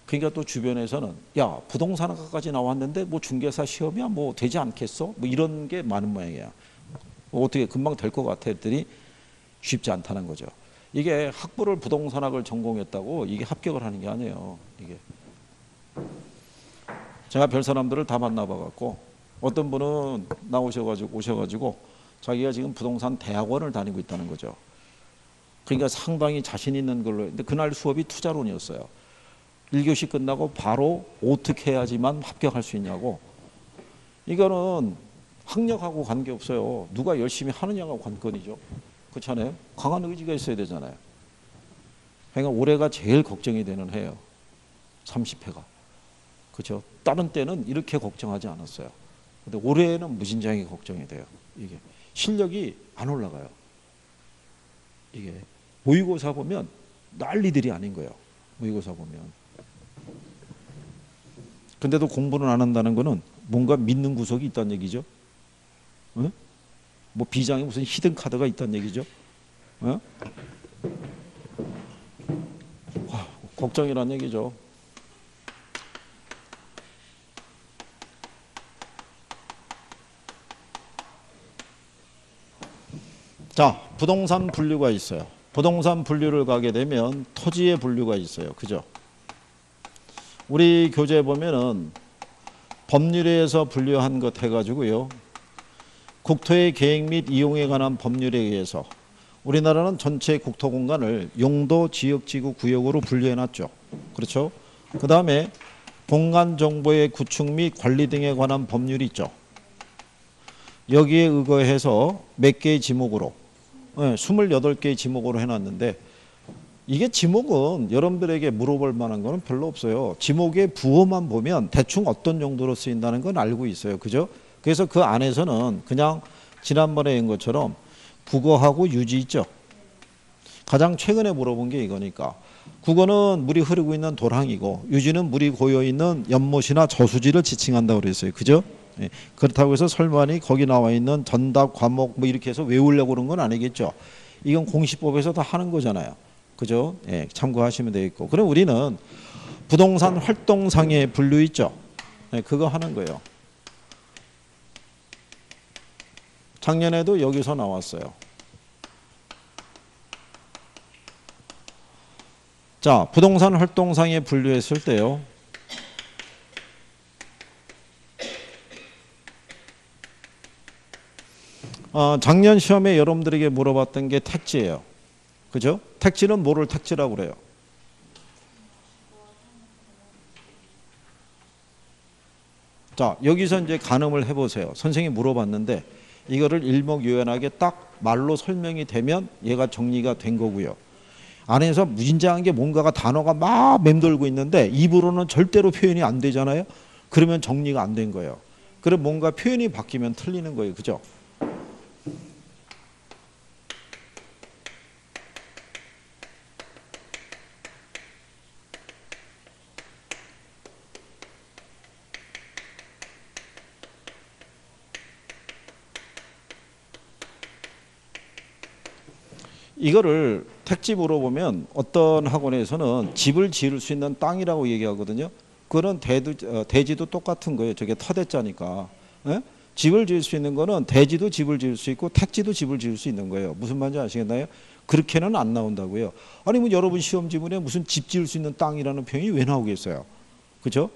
그러니까 또 주변에서는 야 부동산학과까지 나왔는데 뭐 중개사 시험이야 뭐 되지 않겠어 뭐 이런 게 많은 모양이야. 뭐 어떻게 금방 될 것 같아 했더니 쉽지 않다는 거죠. 이게 학부를 부동산학을 전공했다고 이게 합격을 하는 게 아니에요. 이게 제가 별 사람들을 다 만나봐갖고 어떤 분은 오셔가지고 자기가 지금 부동산 대학원을 다니고 있다는 거죠. 그러니까 상당히 자신 있는 걸로. 근데 그날 수업이 투자론이었어요. 1교시 끝나고 바로 어떻게 해야지만 합격할 수 있냐고. 이거는 학력하고 관계없어요. 누가 열심히 하느냐가 관건이죠. 그렇잖아요. 강한 의지가 있어야 되잖아요. 그러니까 올해가 제일 걱정이 되는 해요. 30회가. 그렇죠. 다른 때는 이렇게 걱정하지 않았어요. 근데 올해는 무진장이 걱정이 돼요. 이게 실력이 안 올라가요. 이게 모의고사 보면 난리들이 아닌 거예요. 모의고사 보면. 근데도 공부는 안 한다는 거는 뭔가 믿는 구석이 있다는 얘기죠. 응? 뭐 비장에 무슨 히든 카드가 있다는 얘기죠. 응? 걱정이란 얘기죠. 자, 부동산 분류가 있어요. 부동산 분류를 가게 되면 토지의 분류가 있어요. 그죠? 우리 교재에 보면은 법률에서 분류한 것 해가지고요. 국토의 계획 및 이용에 관한 법률에 의해서 우리나라는 전체 국토 공간을 용도, 지역, 지구, 구역으로 분류해놨죠. 그렇죠? 그 다음에 공간 정보의 구축 및 관리 등에 관한 법률이 있죠. 여기에 의거해서 몇 개의 지목으로 28개의 지목으로 해놨는데 이게 지목은 여러분들에게 물어볼 만한 거는 별로 없어요. 지목의 부호만 보면 대충 어떤 용도로 쓰인다는 건 알고 있어요. 그죠? 그래서 그 안에서는 그냥 지난번에 한 것처럼 국어하고 유지 있죠. 가장 최근에 물어본 게 이거니까 국어는 물이 흐르고 있는 도랑이고 유지는 물이 고여있는 연못이나 저수지를 지칭한다고 그랬어요. 그죠? 예. 그렇다고 해서 설마니 거기 나와 있는 전답 과목 뭐 이렇게 해서 외우려고 그런 건 아니겠죠. 이건 공시법에서 다 하는 거잖아요. 그죠? 예, 참고하시면 되겠고. 그럼 우리는 부동산 활동상의 분류 있죠. 예, 그거 하는 거예요. 작년에도 여기서 나왔어요. 자, 부동산 활동상에 분류했을 때요. 작년 시험에 여러분들에게 물어봤던 게 택지예요. 그죠? 택지는 뭐를 택지라고 그래요? 자, 여기서 이제 가늠을 해보세요. 선생님이 물어봤는데 이거를 일목요연하게 딱 말로 설명이 되면 얘가 정리가 된 거고요. 안에서 무진장한 게 뭔가가 단어가 막 맴돌고 있는데 입으로는 절대로 표현이 안 되잖아요. 그러면 정리가 안 된 거예요. 그럼 뭔가 표현이 바뀌면 틀리는 거예요. 그죠? 이거를 택지으로 보면 어떤 학원에서는 집을 지을 수 있는 땅이라고 얘기하거든요. 그거는 대지도 똑같은 거예요. 저게 터대자니까. 예? 집을 지을 수 있는 거는 대지도 집을 지을 수 있고 택지도 집을 지을 수 있는 거예요. 무슨 말인지 아시겠나요? 그렇게는 안 나온다고요. 아니 뭐 여러분 시험 지문에 무슨 집 지을 수 있는 땅이라는 표현이 왜 나오겠어요? 그렇죠?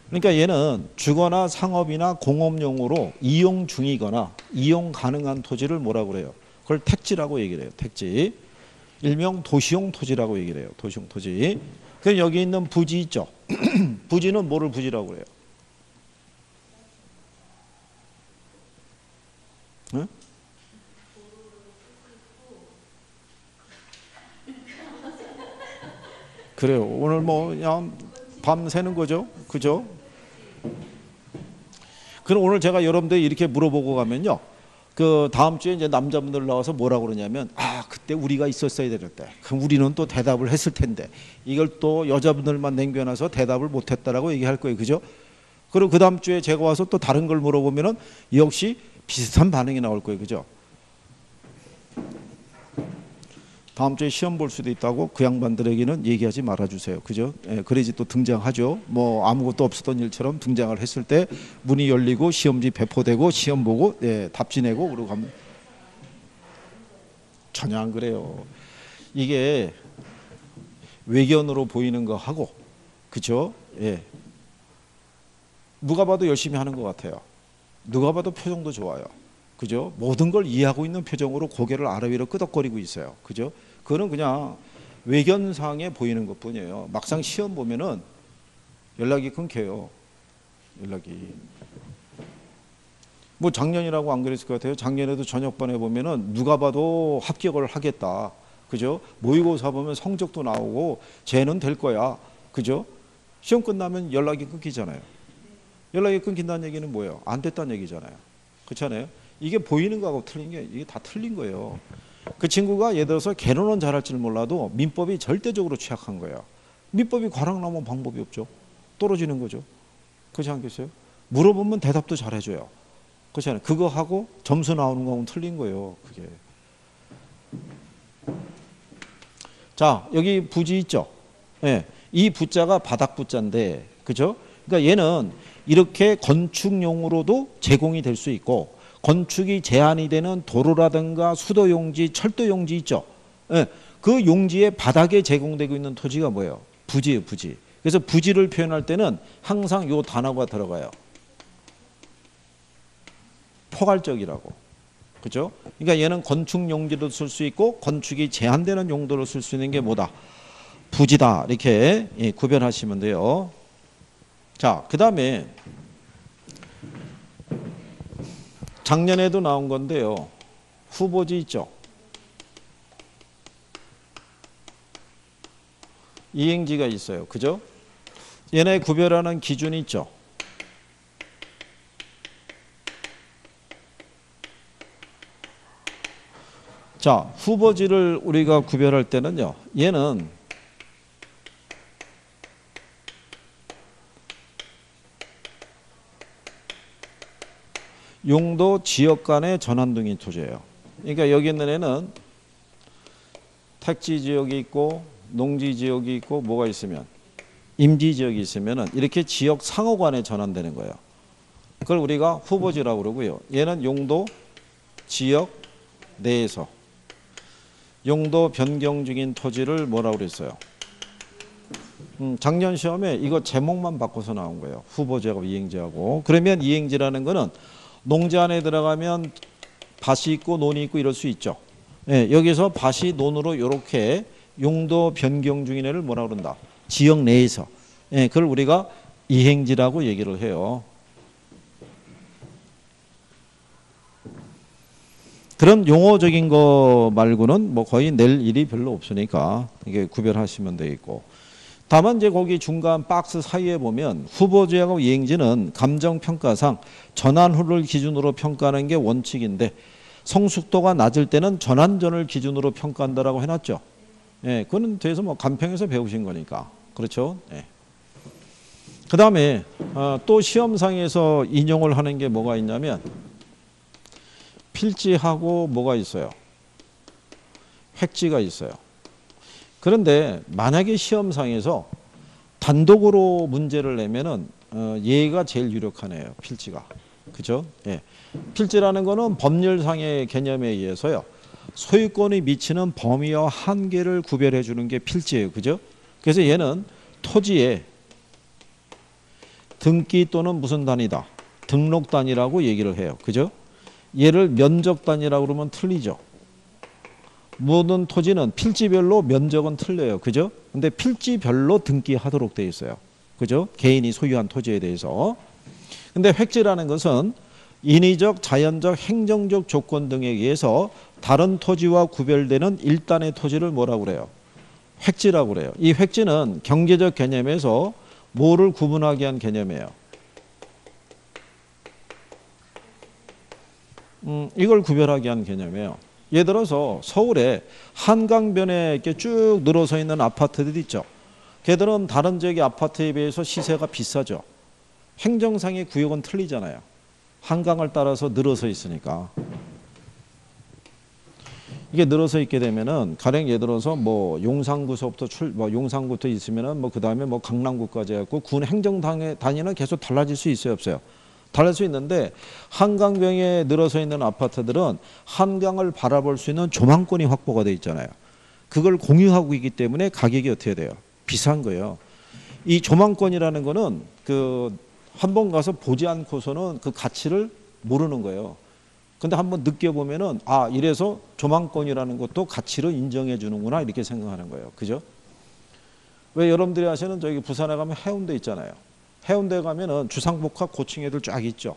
그러니까 얘는 주거나 상업이나 공업용으로 이용 중이거나 이용 가능한 토지를 뭐라고 그래요? 그걸 택지라고 얘기를 해요. 택지. 일명 도시용 토지라고 얘기를 해요. 도시용 토지. 그럼 여기 있는 부지 있죠. 부지는 뭐를 부지라고 그래요? 응? 그래요. 오늘 뭐 그냥 밤 새는 거죠. 그죠? 그럼 오늘 제가 여러분들 이렇게 물어보고 가면요. 그 다음 주에 이제 남자분들 나와서 뭐라고 그러냐면, 아, 그때 우리가 있었어야 되는데, 그럼 우리는 또 대답을 했을 텐데, 이걸 또 여자분들만 남겨놔서 대답을 못했다라고 얘기할 거예요. 그죠? 그리고 그 다음 주에 제가 와서 또 다른 걸 물어보면은 역시 비슷한 반응이 나올 거예요. 그죠? 다음 주에 시험 볼 수도 있다고 그 양반들에게는 얘기하지 말아주세요. 그죠? 예, 그래야지 또 등장하죠. 뭐 아무것도 없었던 일처럼 등장을 했을 때 문이 열리고 시험지 배포되고 시험 보고 예, 답지내고 그러고 가면 전혀 안 그래요. 이게 외견으로 보이는 거 하고 그죠? 예. 누가 봐도 열심히 하는 것 같아요. 누가 봐도 표정도 좋아요. 그죠? 모든 걸 이해하고 있는 표정으로 고개를 아래 위로 끄덕거리고 있어요. 그죠? 그거는 그냥 외견상에 보이는 것 뿐이에요. 막상 시험 보면은 연락이 끊겨요. 연락이. 뭐 작년이라고 안 그랬을 것 같아요. 작년에도 저녁반에 보면은 누가 봐도 합격을 하겠다. 그죠? 모의고사 보면 성적도 나오고 쟤는 될 거야. 그죠? 시험 끝나면 연락이 끊기잖아요. 연락이 끊긴다는 얘기는 뭐예요? 안 됐다는 얘기잖아요. 그렇잖아요. 이게 보이는 거하고 틀린 게 이게 다 틀린 거예요. 그 친구가 예를 들어서 개론은 잘할지는 몰라도 민법이 절대적으로 취약한 거예요. 민법이 과락나면 방법이 없죠. 떨어지는 거죠. 그렇지 않겠어요? 물어보면 대답도 잘해줘요. 그렇잖아요. 그거 하고 점수 나오는 거하고는 틀린 거예요. 그게. 자, 여기 부지 있죠. 예, 이 부자가 바닥 부자인데, 그죠? 그러니까 얘는 이렇게 건축용으로도 제공이 될 수 있고. 건축이 제한이 되는 도로라든가 수도용지, 철도용지 있죠. 예, 그 용지의 바닥에 제공되고 있는 토지가 뭐예요? 부지예요, 부지. 그래서 부지를 표현할 때는 항상 요 단어가 들어가요. 포괄적이라고. 그죠? 그러니까 얘는 건축용지도 쓸 수 있고 건축이 제한되는 용도로 쓸 수 있는 게 뭐다? 부지다. 이렇게 예, 구별하시면 돼요. 자, 그 다음에 작년에도 나온 건데요. 후보지 있죠. 이행지가 있어요. 그죠? 얘네 구별하는 기준이 있죠. 자, 후보지를 우리가 구별할 때는요. 얘는 용도 지역 간의 전환등인 토지예요. 그러니까 여기 있는 애는 택지 지역이 있고 농지 지역이 있고 뭐가 있으면 임지 지역이 있으면은 이렇게 지역 상호 간에 전환되는 거예요. 그걸 우리가 후보지라고 그러고요. 얘는 용도 지역 내에서 용도 변경 중인 토지를 뭐라고 그랬어요? 작년 시험에 이거 제목만 바꿔서 나온 거예요. 후보지하고 이행지하고. 그러면 이행지라는 거는 농지 안에 들어가면 밭이 있고 논이 있고 이럴 수 있죠. 예, 여기서 밭이 논으로 이렇게 용도 변경 중인 애를 뭐라 그런다? 지역 내에서. 예, 그걸 우리가 이행지라고 얘기를 해요. 그런 용어적인 거 말고는 뭐 거의 낼 일이 별로 없으니까 이게 구별하시면 되겠고. 다만 이제 거기 중간 박스 사이에 보면 후보지하고 이행지는 감정평가상 전환후를 기준으로 평가하는 게 원칙인데 성숙도가 낮을 때는 전환전을 기준으로 평가한다라고 해놨죠. 예, 그거는 뒤에서 뭐 간평에서 배우신 거니까. 그렇죠. 예. 그 다음에 또 시험상에서 인용을 하는 게 뭐가 있냐면 필지하고 뭐가 있어요? 획지가 있어요. 그런데 만약에 시험상에서 단독으로 문제를 내면은 얘가 제일 유력하네요. 필지가. 그죠? 예. 필지라는 거는 법률상의 개념에 의해서요. 소유권이 미치는 범위와 한계를 구별해 주는 게 필지예요. 그죠? 그래서 얘는 토지에 등기 또는 무슨 단위다? 등록 단위라고 얘기를 해요. 그죠? 얘를 면적 단위라고 그러면 틀리죠. 모든 토지는 필지별로 면적은 틀려요. 그죠? 근데 필지별로 등기하도록 돼 있어요. 그죠? 개인이 소유한 토지에 대해서. 근데 획지라는 것은 인위적, 자연적, 행정적 조건 등에 의해서 다른 토지와 구별되는 일단의 토지를 뭐라고 그래요? 획지라고 그래요. 이 획지는 경제적 개념에서 뭐를 구분하게 한 개념이에요? 이걸 구별하게 한 개념이에요. 예를 들어서 서울에 한강변에 이렇게 쭉 늘어서 있는 아파트들 있죠. 걔들은 다른 지역의 아파트에 비해서 시세가 비싸죠. 행정상의 구역은 틀리잖아요. 한강을 따라서 늘어서 있으니까. 이게 늘어서 있게 되면은 가령 예를 들어서 뭐 용산구서부터 용산구부터 있으면은 뭐 그다음에 뭐 강남구까지 해갖고 군 행정 단위는 계속 달라질 수 있어요, 없어요? 달라질 수 있는데 한강변에 늘어서 있는 아파트들은 한강을 바라볼 수 있는 조망권이 확보가 돼 있잖아요. 그걸 공유하고 있기 때문에 가격이 어떻게 돼요? 비싼 거예요. 이 조망권이라는 거는 그 한 번 가서 보지 않고서는 그 가치를 모르는 거예요. 근데 한번 느껴보면은 아, 이래서 조망권이라는 것도 가치를 인정해 주는구나 이렇게 생각하는 거예요. 그죠? 왜 여러분들이 아시는 저기 부산에 가면 해운대 있잖아요. 해운대 가면은 주상복합 고층 애들 쫙 있죠.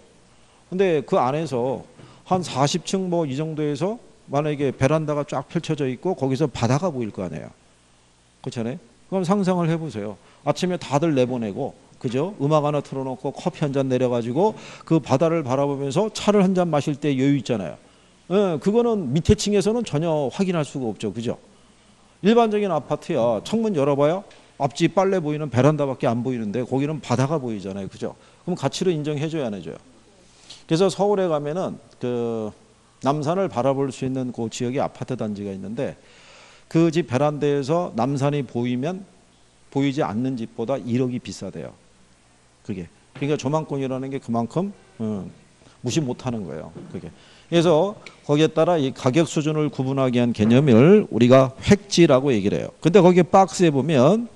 근데 그 안에서 한 40층 뭐 이 정도에서 만약에 베란다가 쫙 펼쳐져 있고 거기서 바다가 보일 거 아니에요. 그렇잖아요. 그럼 상상을 해보세요. 아침에 다들 내보내고 그죠? 음악 하나 틀어놓고 커피 한 잔 내려가지고 그 바다를 바라보면서 차를 한 잔 마실 때 여유 있잖아요. 그거는 밑에 층에서는 전혀 확인할 수가 없죠. 그죠? 일반적인 아파트야. 창문 열어봐요. 앞집 빨래 보이는 베란다밖에 안 보이는데 거기는 바다가 보이잖아요. 그죠? 그럼 가치를 인정해줘야 안 해줘요? 그래서 서울에 가면은 그 남산을 바라볼 수 있는 그 지역에 아파트 단지가 있는데 그 집 베란다에서 남산이 보이면 보이지 않는 집보다 1억이 비싸대요. 그게. 그러니까 조망권이라는 게 그만큼 무시 못하는 거예요. 그게. 그래서 거기에 따라 이 가격 수준을 구분하게 한 개념을 우리가 획지라고 얘기를 해요. 근데 거기 박스에 보면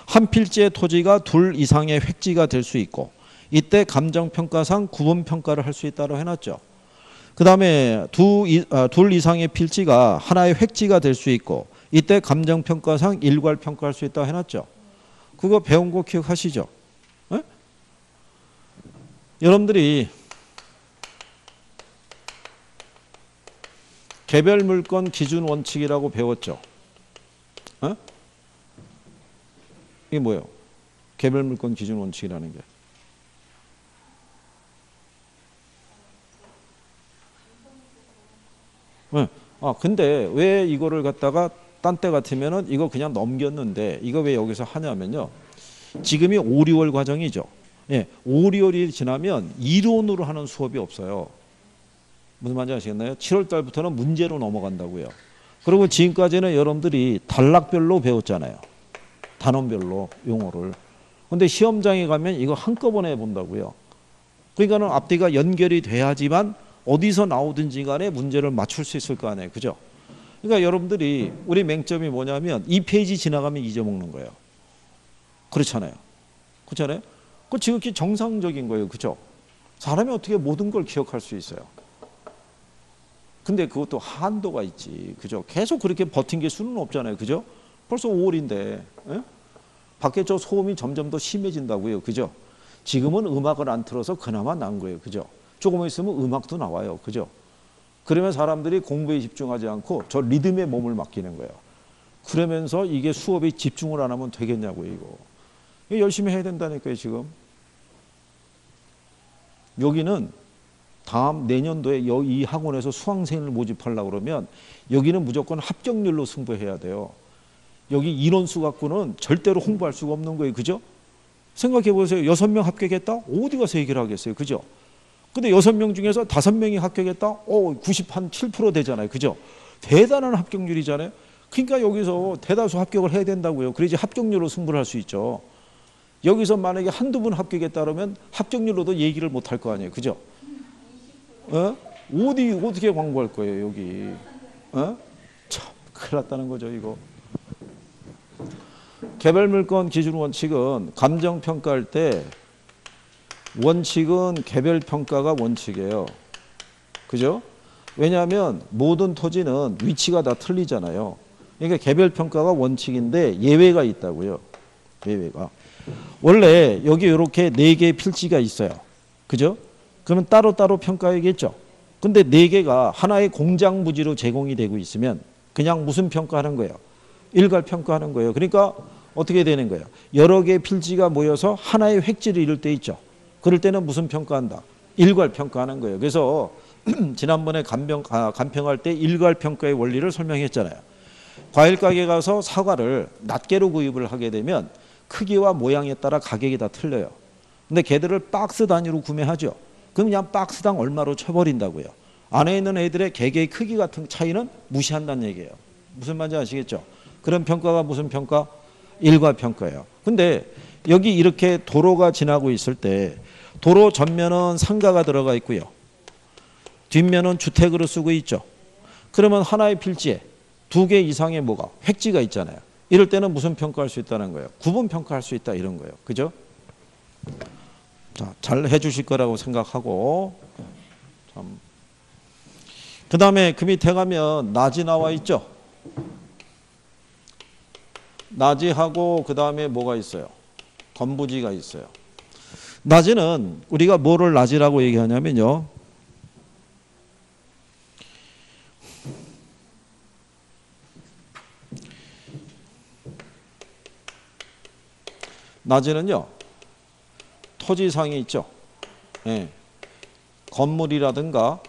한 필지의 토지가 둘 이상의 획지가 될 수 있고 이때 감정평가상 구분평가를 할 수 있다고 해놨죠. 그 다음에 둘 이상의 필지가 하나의 획지가 될 수 있고 이때 감정평가상 일괄평가할 수 있다고 해놨죠. 그거 배운 거 기억하시죠? 에? 여러분들이 개별물건 기준 원칙이라고 배웠죠? 에? 이게 뭐예요? 개별물건 기준 원칙이라는 게. 네. 아, 근데 왜 이거를 갖다가 딴 때 같으면은 이거 그냥 넘겼는데 이거 왜 여기서 하냐면요. 지금이 5, 6월 과정이죠. 예, 5, 6월이 지나면 이론으로 하는 수업이 없어요. 무슨 말인지 아시겠나요? 7월 달부터는 문제로 넘어간다고요. 그리고 지금까지는 여러분들이 단락별로 배웠잖아요. 단원별로 용어를. 근데 시험장에 가면 이거 한꺼번에 본다고요. 그러니까는 앞뒤가 연결이 돼야지만 어디서 나오든지 간에 문제를 맞출 수 있을 거 아니에요. 그죠? 그러니까 여러분들이 우리 맹점이 뭐냐면 이 페이지 지나가면 잊어먹는 거예요. 그렇잖아요. 그렇잖아요. 그 지극히 정상적인 거예요. 그죠? 사람이 어떻게 모든 걸 기억할 수 있어요. 근데 그것도 한도가 있지. 그죠? 계속 그렇게 버틴 게 수는 없잖아요. 그죠? 벌써 5월인데 에? 밖에 저 소음이 점점 더 심해진다고요. 그죠? 지금은 음악을 안 틀어서 그나마 난 거예요. 그죠? 조금 있으면 음악도 나와요. 그죠? 그러면 사람들이 공부에 집중하지 않고 저 리듬에 몸을 맡기는 거예요. 그러면서 이게 수업에 집중을 안 하면 되겠냐고요. 이거 열심히 해야 된다니까요. 지금 여기는 다음 내년도에 이 학원에서 수강생을 모집하려고 그러면 여기는 무조건 합격률로 승부해야 돼요. 여기 인원수 갖고는 절대로 홍보할 수가 없는 거예요. 그죠? 생각해 보세요. 6명 합격했다? 어디 가서 얘기를 하겠어요. 그죠? 근데 6명 중에서 5명이 합격했다? 97% 되잖아요. 그죠? 대단한 합격률이잖아요. 그러니까 여기서 대다수 합격을 해야 된다고요. 그래야지 합격률로 승부를 할 수 있죠. 여기서 만약에 한두 분 합격했다 그러면 합격률로도 얘기를 못 할 거 아니에요. 그죠? 어떻게 광고할 거예요, 여기? 참, 큰일 났다는 거죠, 이거. 개별물건 기준 원칙은 감정평가할 때 원칙은 개별평가가 원칙이에요. 그죠? 왜냐하면 모든 토지는 위치가 다 틀리잖아요. 그러니까 개별평가가 원칙인데 예외가 있다고요. 예외가. 원래 여기 이렇게 4개의 필지가 있어요. 그죠? 그러면 따로따로 평가해야겠죠. 근데 4개가 하나의 공장 부지로 제공이 되고 있으면 그냥 무슨 평가하는 거예요? 일괄 평가하는 거예요. 그러니까 어떻게 되는 거예요? 여러 개의 필지가 모여서 하나의 획지를 이룰 때 있죠. 그럴 때는 무슨 평가한다? 일괄 평가하는 거예요. 그래서 지난번에 간평할 때 일괄 평가의 원리를 설명했잖아요. 과일 가게 가서 사과를 낱개로 구입을 하게 되면 크기와 모양에 따라 가격이 다 틀려요. 근데 걔들을 박스 단위로 구매하죠. 그럼 그냥 박스당 얼마로 쳐버린다고요. 안에 있는 애들의 개개의 크기 같은 차이는 무시한다는 얘기예요. 무슨 말인지 아시겠죠? 그런 평가가 무슨 평가? 일괄 평가예요. 근데 여기 이렇게 도로가 지나고 있을 때 도로 전면은 상가가 들어가 있고요. 뒷면은 주택으로 쓰고 있죠. 그러면 하나의 필지에 2개 이상의 뭐가 획지가 있잖아요. 이럴 때는 무슨 평가할 수 있다는 거예요? 구분 평가할 수 있다 이런 거예요. 그죠? 자, 잘 해주실 거라고 생각하고 그 다음에 그 밑에 가면 낮이 나와 있죠. 낮이하고 그 다음에 뭐가 있어요? 건부지가 있어요. 낮이는 우리가 뭐를 낮이라고 얘기하냐면요. 낮이는요. 토지상이 있죠. 예. 건물이라든가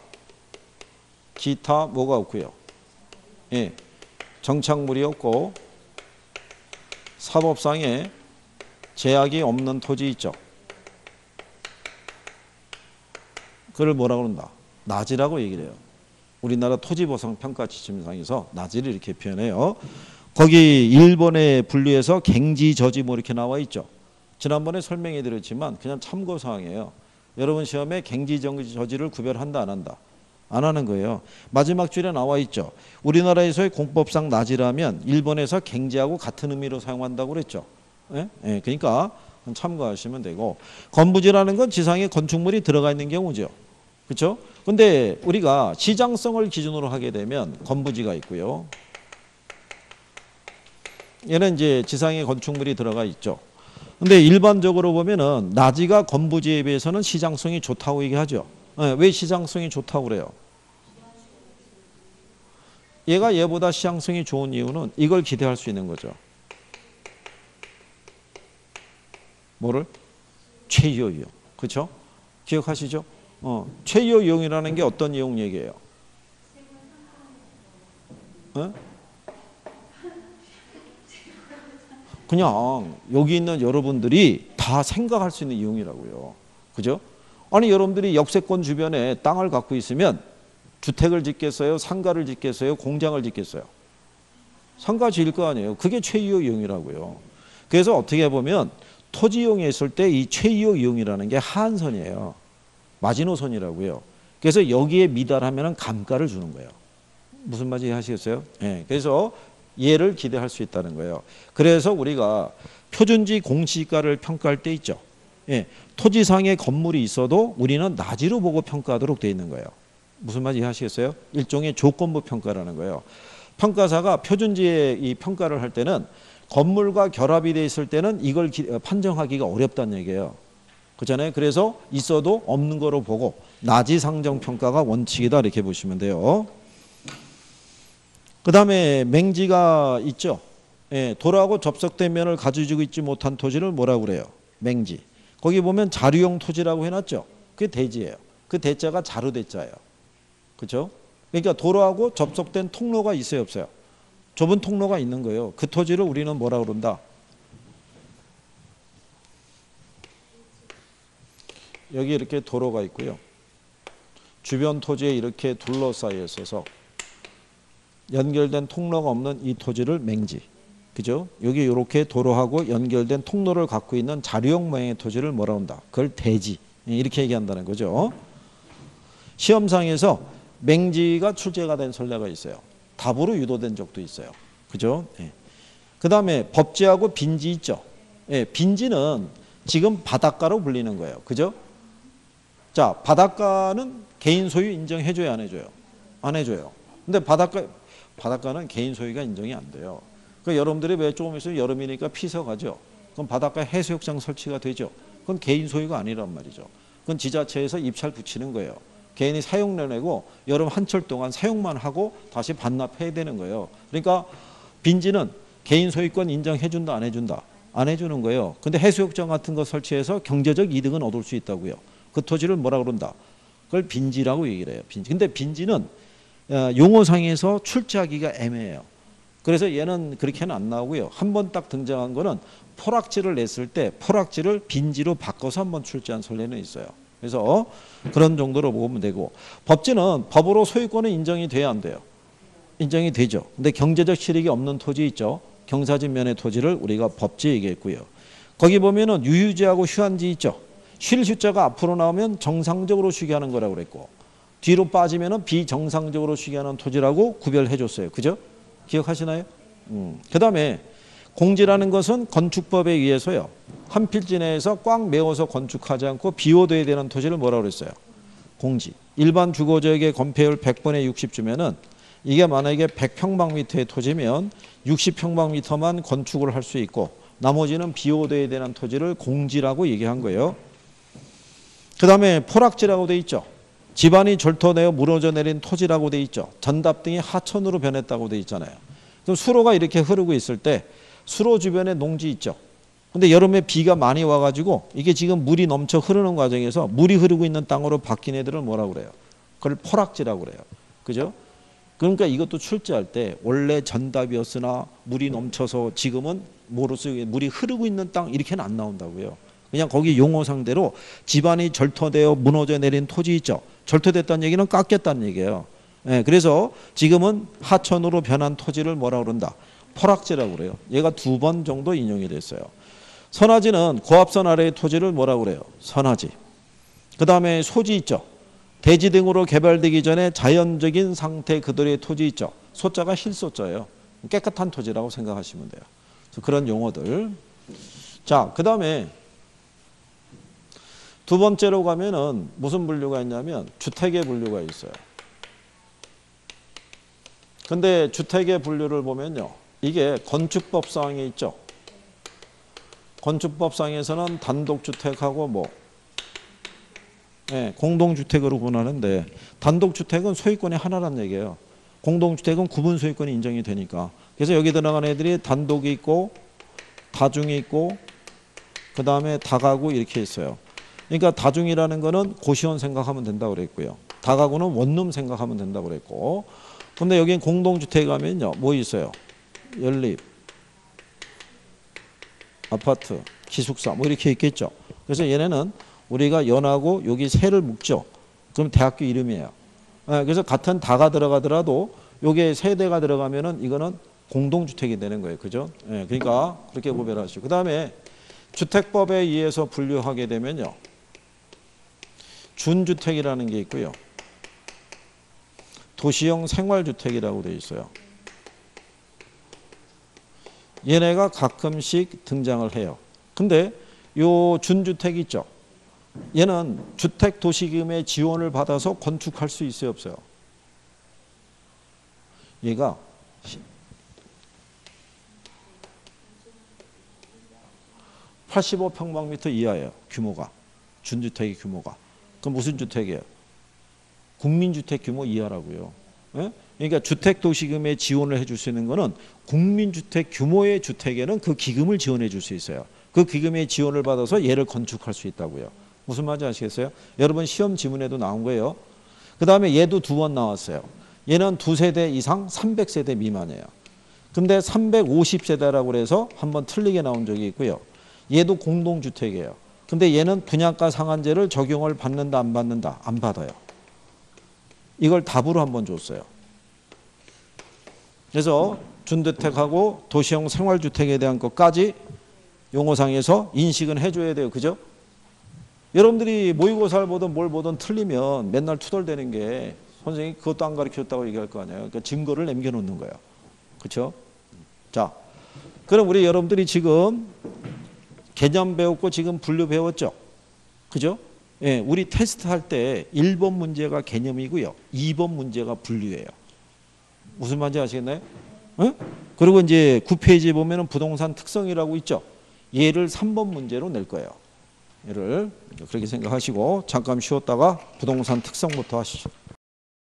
기타 뭐가 없고요. 예. 정착물이 없고 사법상에 제약이 없는 토지 있죠. 그걸 뭐라고 그런다? 낮이라고 얘기를 해요. 우리나라 토지보상평가지침상에서 낮이를 이렇게 표현해요. 거기 일본에 분류해서 갱지, 저지 뭐 이렇게 나와 있죠. 지난번에 설명해 드렸지만 그냥 참고사항이에요. 여러분 시험에 갱지, 저지를 구별한다 안 한다? 안 하는 거예요. 마지막 줄에 나와 있죠. 우리나라에서의 공법상 낮이라면 일본에서 갱지하고 같은 의미로 사용한다고 그랬죠. 예? 예, 그러니까 참고하시면 되고 건부지라는 건 지상에 건축물이 들어가 있는 경우죠. 그렇죠? 근데 우리가 시장성을 기준으로 하게 되면 건부지가 있고요. 얘는 이제 지상에 건축물이 들어가 있죠. 근데 일반적으로 보면은 낮이가 건부지에 비해서는 시장성이 좋다고 얘기하죠. 왜 시장성이 좋다고 그래요? 얘가 얘보다 시장성이 좋은 이유는 이걸 기대할 수 있는 거죠. 뭐를? 최이호 이용. 그렇죠? 기억하시죠? 최이호 이용이라는 게 어떤 이용 얘기예요? 그냥 여기 있는 여러분들이 다 생각할 수 있는 이용이라고요. 그죠? 아니 여러분들이 역세권 주변에 땅을 갖고 있으면 주택을 짓겠어요? 상가를 짓겠어요? 공장을 짓겠어요? 상가 지을 거 아니에요. 그게 최이호 이용이라고요. 그래서 어떻게 보면 토지 이용에 있을 때 이 최이호 이용이라는 게 하한선이에요. 마지노선이라고요. 그래서 여기에 미달하면 감가를 주는 거예요. 무슨 말인지 아시겠어요? 네. 그래서 얘를 기대할 수 있다는 거예요. 그래서 우리가 표준지 공시가를 평가할 때 있죠. 예, 토지상에 건물이 있어도 우리는 낮이로 보고 평가하도록 되어 있는 거예요. 무슨 말인지 아시겠어요? 일종의 조건부 평가라는 거예요. 평가사가 표준지에 이 평가를 할 때는 건물과 결합이 되어 있을 때는 이걸 판정하기가 어렵다는 얘기예요. 그렇잖아요. 그래서 있어도 없는 거로 보고 낮이 상정 평가가 원칙이다 이렇게 보시면 돼요. 그 다음에 맹지가 있죠. 예, 도로하고 접속된 면을 가지고 있지 못한 토지를 뭐라고 그래요? 맹지. 거기 보면 자류용 토지라고 해놨죠. 그게 대지예요. 그 대자가 자루대자예요. 그렇죠? 그러니까 도로하고 접속된 통로가 있어요, 없어요? 좁은 통로가 있는 거예요. 그 토지를 우리는 뭐라고 그런다? 여기 이렇게 도로가 있고요. 주변 토지에 이렇게 둘러싸여 있어서 연결된 통로가 없는 이 토지를 맹지. 그죠? 여기 이렇게 도로하고 연결된 통로를 갖고 있는 자류용 모양의 토지를 뭐라 한다? 그걸 대지. 이렇게 얘기한다는 거죠. 시험상에서 맹지가 출제가 된 선례가 있어요. 답으로 유도된 적도 있어요. 그죠? 예. 그 다음에 법지하고 빈지 있죠. 예, 빈지는 지금 바닷가로 불리는 거예요. 그죠? 자, 바닷가는 개인 소유 인정해줘요, 안 해줘요? 안 해줘요. 근데 바닷가는 개인 소유가 인정이 안 돼요. 그러니까 여러분들이 왜 조금 있으면 여름이니까 피서 가죠. 그럼 바닷가에 해수욕장 설치가 되죠. 그건 개인 소유가 아니란 말이죠. 그건 지자체에서 입찰 붙이는 거예요. 개인이 사용료 내고 여름 한철 동안 사용만 하고 다시 반납해야 되는 거예요. 그러니까 빈지는 개인 소유권 인정해준다 안 해준다? 안 해주는 거예요. 근데 해수욕장 같은 거 설치해서 경제적 이득은 얻을 수 있다고요. 그 토지를 뭐라 그런다? 그걸 빈지라고 얘기를 해요. 빈지. 근데 빈지는 용어상에서 출제하기가 애매해요. 그래서 얘는 그렇게는 안 나오고요. 한 번 딱 등장한 거는 포락지를 냈을 때 포락지를 빈지로 바꿔서 한번 출제한 선례는 있어요. 그래서 그런 정도로 보면 되고, 법지는 법으로 소유권은 인정이 돼야 안 돼요? 인정이 되죠. 근데 경제적 실익이 없는 토지 있죠. 경사진면의 토지를 우리가 법지 얘기했고요. 거기 보면은 유휴지하고 휴한지 있죠. 쉴 휴자가 앞으로 나오면 정상적으로 쉬게 하는 거라고 그랬고, 뒤로 빠지면은 비정상적으로 쉬게 하는 토지라고 구별해 줬어요. 그죠? 기억하시나요? 그 다음에 공지라는 것은 건축법에 의해서요, 한 필지 내에서 꽉 메워서 건축하지 않고 비워둬야 되는 토지를 뭐라고 그랬어요? 공지. 일반 주거지역의 건폐율 100분의 60 주면은 이게 만약에 100평방미터의 토지면 60평방미터만 건축을 할 수 있고 나머지는 비워둬야 되는 토지를 공지라고 얘기한 거예요. 그 다음에 포락지라고 돼 있죠. 집안이 절토내어 무너져 내린 토지라고 돼 있죠. 전답 등이 하천으로 변했다고 돼 있잖아요. 그럼 수로가 이렇게 흐르고 있을 때 수로 주변에 농지 있죠. 근데 여름에 비가 많이 와가지고 이게 지금 물이 넘쳐 흐르는 과정에서 물이 흐르고 있는 땅으로 바뀐 애들을 뭐라고 그래요? 그걸 포락지라고 그래요. 그죠? 그러니까 이것도 출제할 때 원래 전답이었으나 물이 넘쳐서 지금은 뭐로서 물이 흐르고 있는 땅 이렇게는 안 나온다고요. 그냥 거기 용어상대로 집안이 절토되어 무너져 내린 토지 있죠. 절토됐다는 얘기는 깎였다는 얘기예요. 네, 그래서 지금은 하천으로 변한 토지를 뭐라고 그런다? 포락지라고 그래요. 얘가 2번 정도 인용이 됐어요. 선화지는 고압선 아래의 토지를 뭐라고 그래요? 선화지. 그 다음에 소지 있죠. 대지 등으로 개발되기 전에 자연적인 상태 그들의 토지 있죠. 소자가 힐소자예요. 깨끗한 토지라고 생각하시면 돼요. 그런 용어들. 자, 그 다음에 두 번째로 가면은 무슨 분류가 있냐면 주택의 분류가 있어요. 근데 주택의 분류를 보면요, 이게 건축법상에 있죠. 건축법상에서는 단독주택하고 뭐 공동주택으로 구분하는데, 단독주택은 소유권이 하나란 얘기예요. 공동주택은 구분 소유권이 인정이 되니까. 그래서 여기 들어간 애들이 단독이 있고 다중이 있고 그 다음에 다가구 이렇게 있어요. 그러니까 다중이라는 거는 고시원 생각하면 된다고 그랬고요. 다가구는 원룸 생각하면 된다고 그랬고, 근데 여긴 공동주택에 가면요, 뭐 있어요? 연립, 아파트, 기숙사 뭐 이렇게 있겠죠. 그래서 얘네는 우리가 연하고 여기 세를 묶죠. 그럼 대학교 이름이에요. 그래서 같은 다가 들어가더라도 여기에 세대가 들어가면은 이거는 공동주택이 되는 거예요. 그죠? 그러니까 그렇게 구별하시죠. 그 다음에 주택법에 의해서 분류하게 되면요, 준주택이라는 게 있고요, 도시형 생활주택이라고 되어 있어요. 얘네가 가끔씩 등장을 해요. 근데 요 준주택 있죠. 얘는 주택도시금의 지원을 받아서 건축할 수 있어요, 없어요? 얘가 (85평방미터) 이하예요. 규모가. 준주택의 규모가. 그럼 무슨 주택이에요? 국민주택 규모 이하라고요. 그러니까 주택도시금에 지원을 해줄 수 있는 거는 국민주택 규모의 주택에는 그 기금을 지원해 줄 수 있어요. 그 기금의 지원을 받아서 얘를 건축할 수 있다고요. 무슨 말인지 아시겠어요? 여러분 시험 지문에도 나온 거예요. 그 다음에 얘도 2번 나왔어요. 얘는 2세대 이상 300세대 미만이에요. 근데 350세대라고 그래서 한번 틀리게 나온 적이 있고요. 얘도 공동주택이에요. 근데 얘는 분양가 상한제를 적용을 받는다 안 받는다? 안 받아요. 이걸 답으로 한번 줬어요. 그래서 준주택하고 도시형 생활주택에 대한 것까지 용어상에서 인식은 해줘야 돼요. 그죠? 여러분들이 모의고사를 보든 뭘 보든 틀리면 맨날 투덜대는 게 선생님이 그것도 안 가르쳐줬다고 얘기할 거 아니에요. 그러니까 증거를 남겨놓는 거예요. 그렇죠? 자, 그럼 우리 여러분들이 지금 개념 배웠고 지금 분류 배웠죠? 그죠? 예, 우리 테스트 할 때 1번 문제가 개념이고요. 2번 문제가 분류예요. 무슨 말인지 아시겠나요? 예? 그리고 이제 9페이지에 보면은 부동산 특성이라고 있죠? 얘를 3번 문제로 낼 거예요. 얘를 그렇게 생각하시고 잠깐 쉬었다가 부동산 특성부터 하시죠.